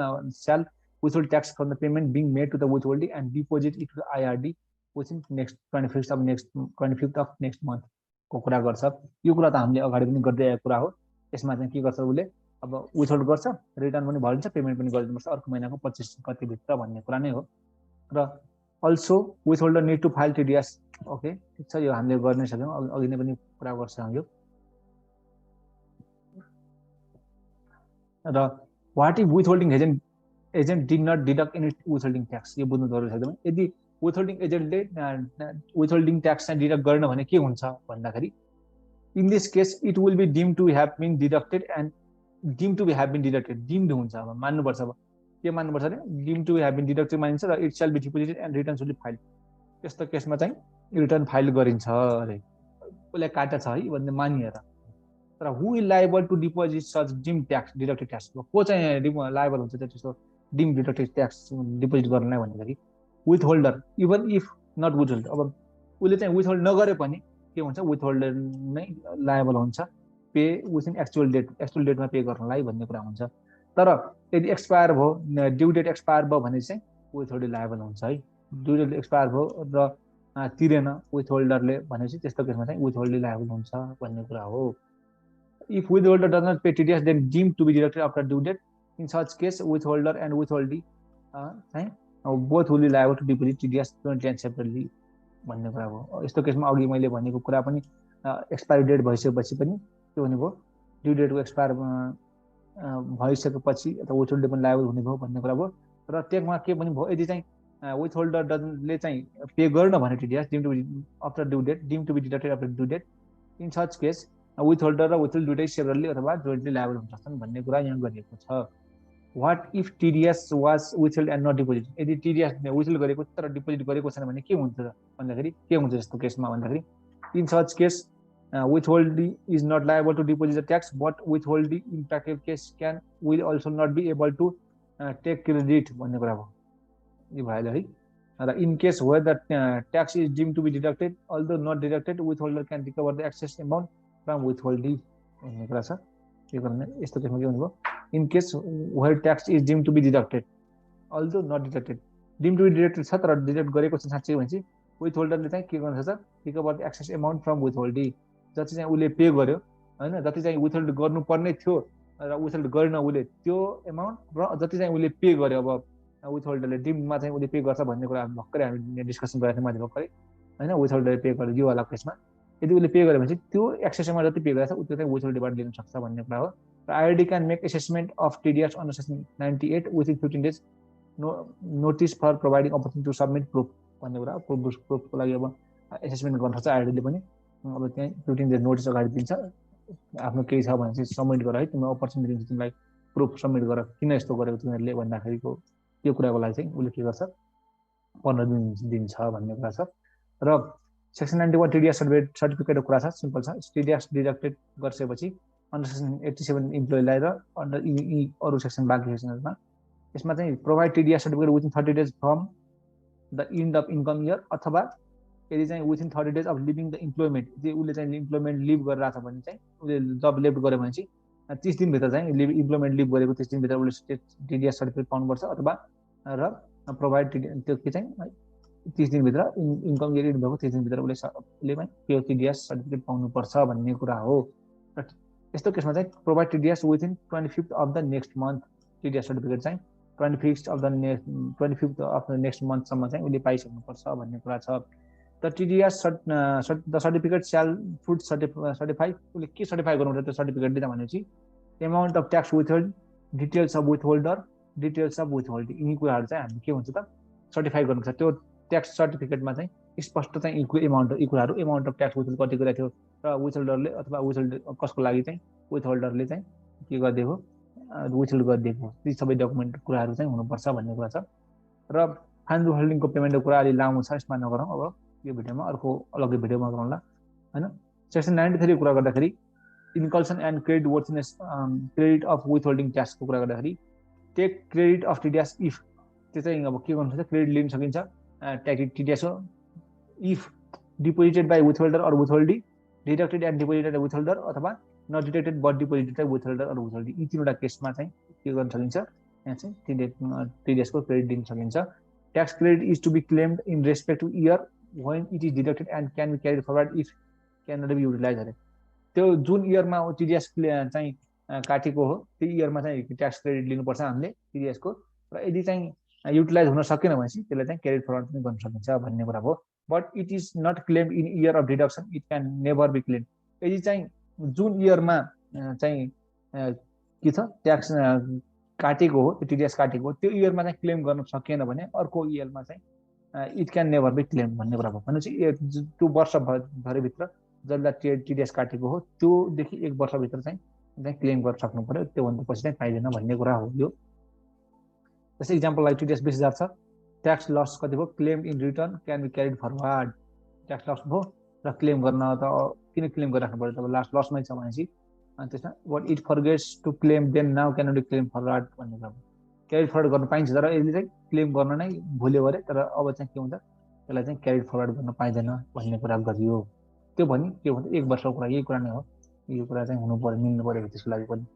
sale withhold tax from the payment being made to the withholding and deposit it to the IRD within next 25th of next month को कुरा गर्छ। यो कुरा त हामीले अगाडि पनि गर्दै आएको कुरा हो। यसमा चाहिँ के गर्छ उसले, अब विथहोल्ड गर्छ, रिटर्न पनि भरिन्छ, पेमेन्ट पनि गरिदिनुपर्छ अर्को महिनाको 25 गते भित्र भन्ने कुरा नै हो। र also withholder need to file TDS. Okay, ठिक छ, यो हामीले गर्न सक्यौँ, अघि नै पनि कुरा गर्छौँ यो। र what if withholding agent did not deduct any withholding tax, यो बुझ्नु जरुरी छ एकदमै। यदि विथहोल्डिङ एजेन्टले विथहोल्डिङ ट्याक्स चाहिँ डिडक्ट गरेन भने के हुन्छ भन्दाखेरि in this case it will be deem to have been deducted and deem to have been deducted, deemed हुन्छ। अब मान्नुपर्छ, अब के मान्नुपर्छ अरे deem to have been deducted मानिन्छ र it shall be deposited and return should be file. त्यस्तो केसमा चाहिँ रिटर्न फाइल गरिन्छ अरे, उसले काटेछ है भन्ने मानिएर। तर who is liable to deposit such deemed tax deducted tax, को चाहिँ लायबल हुन्छ त्यस्तो डिम डिडक्टेड ट्याक्स डिपोजिट गर्नलाई भन्दाखेरि withholder even if not withholder. अब उसले चाहिँ विथ होल्ड नगरे पनि के हुन्छ, विथ होल्डर नै लायबल हुन्छ पे विथिन एक्चुअल डेटमा पे गर्नलाई भन्ने कुरा हुन्छ। तर यदि एक्सपायर भयो, ड्यु डेट एक्सपायर भयो भने चाहिँ विथ होल्डर लायबल हुन्छ है। ड्यु डेट एक्सपायर भयो र तिरेन विथ होल्डरले भनेपछि त्यस्तो केसमा चाहिँ विथ होल्डर लायबल हुन्छ भन्ने कुरा हो। If withholder does not pay TDS then deemed to be deducted after due date. In such case withholder and withholdee चाहिँ both will be liable to deposit TDS jointly and separately भन्ने कुरा हो। यस्तो केसमा अघि मैले भनेको कुरा पनि एक्सपायरी डेट भइसकेपछि पनि के हुने भयो, ड्यु डेटको एक्सपायर भइसकेपछि अथवा विथ होल्डर पनि लायबल हुने भयो भन्ने कुरा भयो। र टेकमा के पनि भयो, यदि चाहिँ विथ होल्डरले चाहिँ पे गर्न भने TDS deem to be after due date, deem to be deducted after due date, in such case withholder र विथ होल्ड दुइटै सेपरेटली अथवा जोइन्टली लायबल हुन सक्छन् भन्ने कुरा यहाँ गरिएको छ। What if TDS was withheld and not deposit, यदि टिडिएस विथहोल्ड गरेको तर डिपोजिट गरेको छैन भने के हुन्छ भन्दाखेरि के हुन्छ यस्तो केसमा भन्दाखेरि in such case withholding is not liable to deposit the tax, but withholding in practical case will also not be able to take credit भन्ने कुरा हो। यो भयो है। र in case where the tax is deemed to be deducted although not deducted, withholder can recover the excess amount from withholding भन्ने कुरा छ। यो गर्ने यस्तो केसमा के हुने भयो, in case where tax is deemed to be deducted although not deducted, deemed to be deducted छ तर डिडक्ट गरेको छ साँच्चै भनेपछि विथ होल्डरले चाहिँ के गर्नु सक्छ, recover the excess amount from withholdee, जति चाहिँ उसले पे गर्यो होइन, जति चाहिँ विथ होल्ड गर्नुपर्ने थियो र विथ होल्ड गरेन उसले त्यो एमाउन्ट, र जति चाहिँ उसले पे गर्यो अब विथ होल्डरले डिममा चाहिँ उसले पे गर्छ भन्ने कुरा भर्खरै हामी डिस्कसन गरेको थियौँ मैले भर्खरै होइन। विथ होल्डरले पे गर्यो यो वाला केसमा यदि उसले पे गर्यो भने चाहिँ त्यो एक्सेस एमाउन्ट जति पे गरेको छ त्यो चाहिँ विथ होल्डबाट लिन सक्छ भन्ने कुरा हो। र IRD can make assessment of TDS under section 98 within 15 days notice for providing opportunity to submit proof भन्ने कुरा। प्रुफको लागि अब एसेसमेन्ट गर्न सक्छ आइआरडीले पनि, अब त्यहाँ 15 days नोटिस अगाडि दिन्छ, आफ्नो केही छ भने चाहिँ सबमिट गर है, तिमीलाई अपर्च्युनिटी दिन्छ, तिमीलाई प्रुफ सबमिट गर किन यस्तो गरेको तिमीहरूले भन्दाखेरिको त्यो कुराको लागि चाहिँ उसले के गर्छ 15 दिन दिन्छ भन्ने कुरा छ। र सेक्सन 91 टिडिएस सर्टिफिकेटको कुरा छ, सिम्पल छ। टिडिएस डिडक्टेड गरिसकेपछि अन्डर सेक्सन 87 इम्प्लोइलाई र अन्डर अरू सेक्सन बाँकी सेक्सनहरूमा यसमा चाहिँ provide TDS certificate within 30 days from the end of income year, अथवा यदि चाहिँ within 30 days of leaving the employment, यदि उसले चाहिँ इम्प्लोइमेन्ट लिभ गरिरहेको छ भने चाहिँ उसले जब लेफ्ट गर्यो भने चाहिँ 30 दिनभित्र चाहिँ इम्प्लोइमेन्ट लिभ गरेको 30 दिनभित्र उसले टिडिएस सर्टिफिकेट पाउनुपर्छ, अथवा र प्रोभाइड त्यो के चाहिँ 30 दिनभित्र इन्कम इयर भएको 30 दिनभित्र उसले त्यो टिडिएस सर्टिफिकेट पाउनुपर्छ भन्ने कुरा हो। र यस्तो केसमा चाहिँ provide TDS within 25th of the next month, TDS certificate चाहिँ 25th अफ द नेक्स्ट मन्थसम्म चाहिँ उसले पाइसक्नुपर्छ भन्ने कुरा छ। द टिडिएस द सर्टिफिकेट स्याल फुड सर्टिफाई, उसले के सर्टिफाई गर्नुपर्छ त्यो सर्टिफिकेट दिँदा भनेपछि amount of tax withhold, details of with holder, details of with holding, यिनी कुराहरू चाहिँ हामीले के हुन्छ त सर्टिफाई गर्नुपर्छ। त्यो ट्याक्स सर्टिफिकेटमा चाहिँ स्पष्ट चाहिँ यी कुराहरू एमाउन्ट अफ ट्याक्स विथहोल्ड कति कुरा थियो र विथ होल्डरले अथवा विथ होल्ड कसको लागि चाहिँ विथ होल्डरले चाहिँ के गरिदिएको विथ होल्ड गरिदिएको, ती सबै डकुमेन्ट कुराहरू चाहिँ हुनुपर्छ भन्ने कुरा छ। र फाइनल होल्डिङको पेमेन्टको कुरा अलि लामो छ, यसमा नगरौँ, अब यो भिडियोमा अर्को अलग्गै भिडियोमा गरौँला होइन। सेक्सन 93 कुरा गर्दाखेरि inclusion and credit worthiness credit of withholding ट्याक्सको कुरा गर्दाखेरि take credit of TDS if, त्यो चाहिँ अब के गर्नु सक्छ क्रेडिट लिन सकिन्छ टिडिएस हो if deposited by withholder or withholdee, deducted and deposited withholder, अथवा not deducted but deposited withholder or withholdee, यी तीनवटा केसमा चाहिँ के गर्न सकिन्छ यहाँ चाहिँ टिडिएसको क्रेडिट दिन सकिन्छ। Tax credit is to be claimed in respect to year when it is deducted and can be carried forward if cannot be utilized अरे, त्यो जुन इयरमा टिडिएस चाहिँ काटेको हो त्यो इयरमा चाहिँ ट्याक्स क्रेडिट लिनुपर्छ हामीले टिडिएसको, र यदि चाहिँ युटिलाइज हुन सकेन भनेपछि त्यसलाई चाहिँ क्यारिड फरवर्ड पनि गर्न सकिन्छ भन्ने कुरा हो। But it is not claimed in year of deduction, it can never be claimed, यदि चाहिँ जुन इयरमा चाहिँ के छ ट्याक्स काटेको हो त्यो टिडिएस काटेको हो त्यो इयरमा चाहिँ क्लेम गर्न सकिएन भने अर्को इयरमा चाहिँ it can never be claim भन्ने कुरा भयो। भनेपछि त्यो वर्षभरिभित्र जसलाई टिडिएस काटेको हो त्योदेखि 1 वर्षभित्र चाहिँ क्लेम गर्न सक्नु पर्यो, त्योभन्दा पछि चाहिँ पाइँदैन भन्ने कुरा हो यो। जस्तै इक्जाम्पललाई टिडिएस 20,000 छ, ट्याक्स लस कति भयो claim in return can be carried forward, tax loss भयो र क्लेम गर्न त किन क्लेम गरिराख्नु पर्यो, तब लास्ट लसमै छ भनेपछि अनि त्यसमा what it forgets to claim then now can be claim forward भन्ने कुरा हो। क्यारिड फरवर्ड गर्न पाइन्छ तर यसले चाहिँ क्लेम गर्न नै भुल्यो अरे, तर अब चाहिँ के हुन्छ त्यसलाई चाहिँ क्यारिड फरवर्ड गर्न पाइँदैन भन्ने कुरा गरियो। त्यो भने के भन्छ 1 वर्षको कुरा, यही कुरा नै हो, यो कुरा चाहिँ हुनु पर्यो मिल्नु पर्यो त्यसको लागि पनि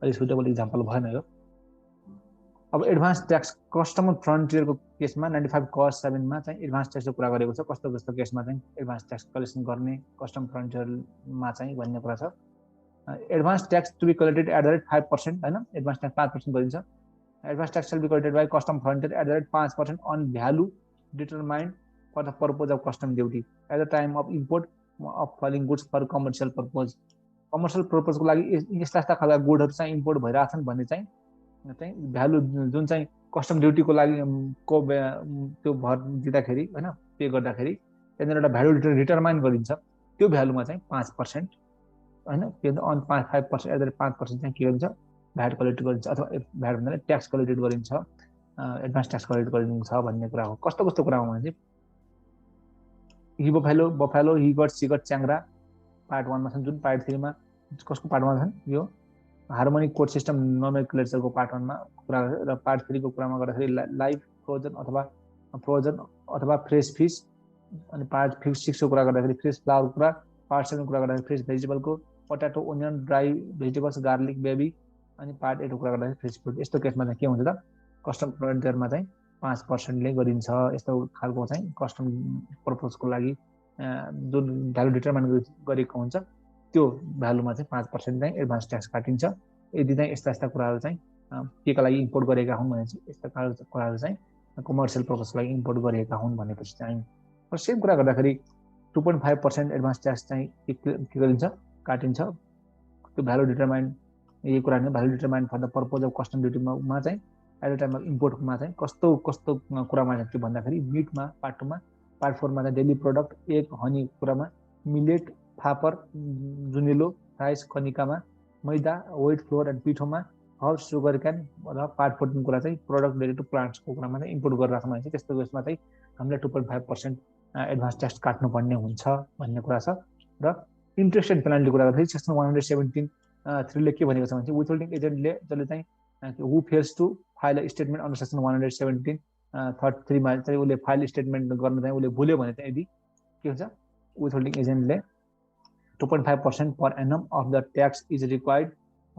अलिक सुटेबल इक्जाम्पल भएन यो। अब एडभान्स ट्याक्स कस्टमर फ्रन्टियरको केसमा 95 कस 7 मा चाहिँ एडभान्स ट्याक्सको कुरा गरेको छ, कस्तो कस्तो केसमा चाहिँ एडभान्स ट्याक्स कलेक्सन गर्ने कस्टम फ्रन्टियरमा चाहिँ भन्ने कुरा छ। Advance tax to be collected at the rate 5% होइन, एडभान्स ट्याक्स 5% गरिन्छ। Advance tax shall be collected by custom frontier at the rate 5% on value determined for the purpose of custom duty at the time of import of foreign goods for commercial purpose। Commercial पर्पजको लागि यस्ता यस्ता खालका गुडहरू चाहिँ import भइरहेछन् भन्ने चाहिँ value जुन चाहिँ कस्टम ड्युटीको लागि को त्यो भर दिँदाखेरि होइन पे गर्दाखेरि त्यहाँनिर एउटा भ्यालु डिटरमाइन गरिन्छ, त्यो भ्यालुमा चाहिँ 5% होइन त्यो अन 5% एट द रेट 5% चाहिँ के गरिन्छ भ्याट कलेक्ट गरिन्छ, अथवा भ्याट भन्नाले ट्याक्स कलेक्टेड गरिन्छ, एडभान्स ट्याक्स कलेक्ट गरिन्छ भन्ने कुरा हो। कस्तो कस्तो कुरा हो भने चाहिँ बफेलो हिगट सिगट च्याङ्ग्रा पार्ट 1 मा छन्, जुन पार्ट 3 मा कसको पार्ट 1 मा छन् यो हार्मोनिक कोड सिस्टम नोमेनक्लेचरको पार्ट 1 मा कुरा गर्छ, र पार्ट 3 को कुरामा गर्दाखेरि लाइभ फ्रोजन अथवा फ्रेस फिस, अनि पार्ट 6 को कुरा गर्दाखेरि फ्रेस फ्लावर कुरा, पार्ट 7 कुरा गर्दाखेरि फ्रेस भेजिटेबलको potato onion dry vegetables garlic baby, अनि पार्ट 8 को कुरा गर्दाखेरि फ्रेस फ्रुट। यस्तो केसमा चाहिँ के हुन्छ त कस्टम फ्रन्टियरमा चाहिँ 5%ले गरिन्छ। यस्तो खालको चाहिँ कस्टम पर्पजको लागि जुन भ्यालु डिटरमाइन गरेको हुन्छ त्यो भ्यालुमा चाहिँ 5% चाहिँ एडभान्स ट्याक्स काटिन्छ। यदि चाहिँ यस्ता यस्ता कुराहरू चाहिँ केका लागि इम्पोर्ट गरेका हुन् भने चाहिँ यस्ता कुराहरू चाहिँ कमर्सियल पर्पजको लागि इम्पोर्ट गरेका हुन् भनेपछि चाहिँ सेम कुरा गर्दाखेरि 2.5% एडभान्स ट्याक्स चाहिँ के गरिन्छ काटिन्छ। त्यो भ्यालु डिटरमाइन यही कुरा नै value determine for the purpose of custom ड्युटीमा चाहिँ एट द टाइम अफ इम्पोर्टमा चाहिँ कस्तो कस्तो कुरामा चाहिँ त्यो भन्दाखेरि मिटमा पार्ट 2मा पार्ट 4मा चाहिँ डेली प्रोडक्ट एग हनी कुरामा मिलेट फापर जुनेलो राइस कनिकामा मैदा व्हाइट फ्लोर एन्ड पिठोमा हर्ब सुगर क्यान र पार्ट 14 कुरा चाहिँ प्रोडक्ट रिलेटेड टु प्लान्ट्सको कुरामा चाहिँ इम्पोर्ट गरेर राख्नु भने चाहिँ त्यस्तो केसमा चाहिँ हामीले 2.5% एडभान्स ट्याक्स काट्नुपर्ने हुन्छ भन्ने कुरा छ। र इन्ट्रेस्ट एन्ड पेनाल्टी कुरा गर्दाखेरि सेक्सन 117(3) के भनेको छ भने चाहिँ विथहोल्डिङ एजेन्टले जसले चाहिँ who fails to file statement under section 117(3) मा चाहिँ उसले फाइल स्टेटमेन्ट गर्न चाहिँ उसले भुल्यो भने चाहिँ यदि के हुन्छ विथहोल्डिङ एजेन्टले 2.5% per annum of the tax is required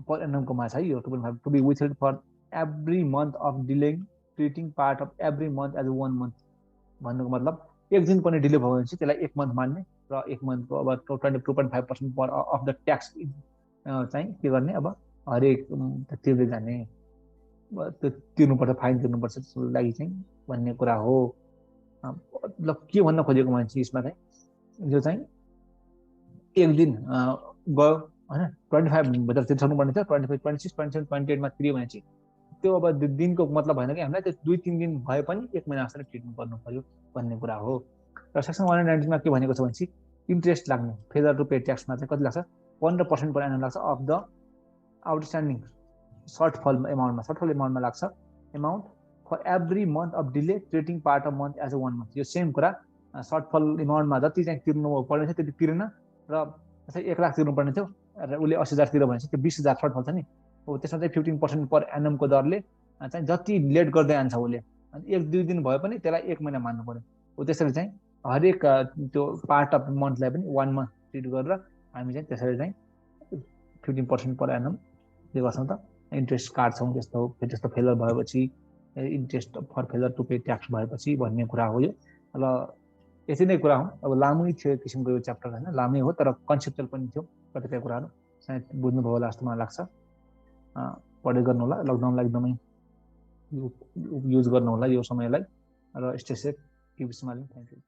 per एनमको मा छ यो 2.5 to be withheld for every month of delaying treating part of every month as 1 month भन्नुको मतलब एक दिन पनि डिले भयो भने चाहिँ त्यसलाई 1 मन्थ मान्ने र 1 मन्थको अब 2.5% पर अफ द ट्याक्स चाहिँ के गर्ने अब हरेक तिर्दै जाने त्यो तिर्नुपर्छ फाइन तिर्नुपर्छ त्यसको लागि चाहिँ भन्ने कुरा हो। ल के भन्न खोजेको मान्छे यसमा चाहिँ यो चाहिँ एक दिन गयो होइन 25 भित्र तिर्सक्नुपर्ने थियो 25, 26, 27, 28मा तिर्यो भने चाहिँ त्यो अब दिनको मतलब भएन कि हामीलाई त्यो 2-3 दिन भए पनि 1 महिना जस्तो ट्रिटमेन्ट गर्नु पर्यो भन्ने कुरा हो। र सेक्सन 119 मा के भनेको छ भने चाहिँ इन्ट्रेस्ट लाग्ने फेदर टु पे ट्याक्समा चाहिँ कति लाग्छ 15% पर एनम लाग्छ अफ द आउटस्ट्यान्डिङ सर्टफल एमाउन्टमा लाग्छ amount for every month of delay treating part of month as a 1 month. यो सेम कुरा सर्टफल एमाउन्टमा जति चाहिँ तिर्नु पर्ने थियो त्यति तिरेन र 1 लाख तिर्नुपर्ने थियो र उसले 80,000 तिर्यो भने चाहिँ त्यो 20,000 सर्टफल छ नि हो त्यसमा चाहिँ 15% पर एनमको दरले चाहिँ जति लेट गर्दै जान्छ उसले अनि 1-2 दिन भए पनि त्यसलाई 1 महिना मान्नु पर्यो हो। त्यसरी चाहिँ हरेक त्यो पार्ट अफ मन्थलाई पनि 1 मन्थ ट्रिट गरेर हामी चाहिँ त्यसरी चाहिँ 15% पर एनम के गर्छौँ त इन्ट्रेस्ट काट्छौँ। त्यस्तो फेलर भएपछि interest for failure to pay tax भएपछि भन्ने कुरा हो यो। र यति नै कुरा हो। अब लामै थियो किसिमको यो च्याप्टर होइन लामै हो तर कन्सेप्चुअल पनि थियो कतिपय कुराहरू सायद बुझ्नुभयो होला जस्तो मलाई लाग्छ। पढ्दै गर्नु होला लकडाउनलाई एकदमै युज गर्नु होला यो समयलाई र stay safe keep smiling thank you.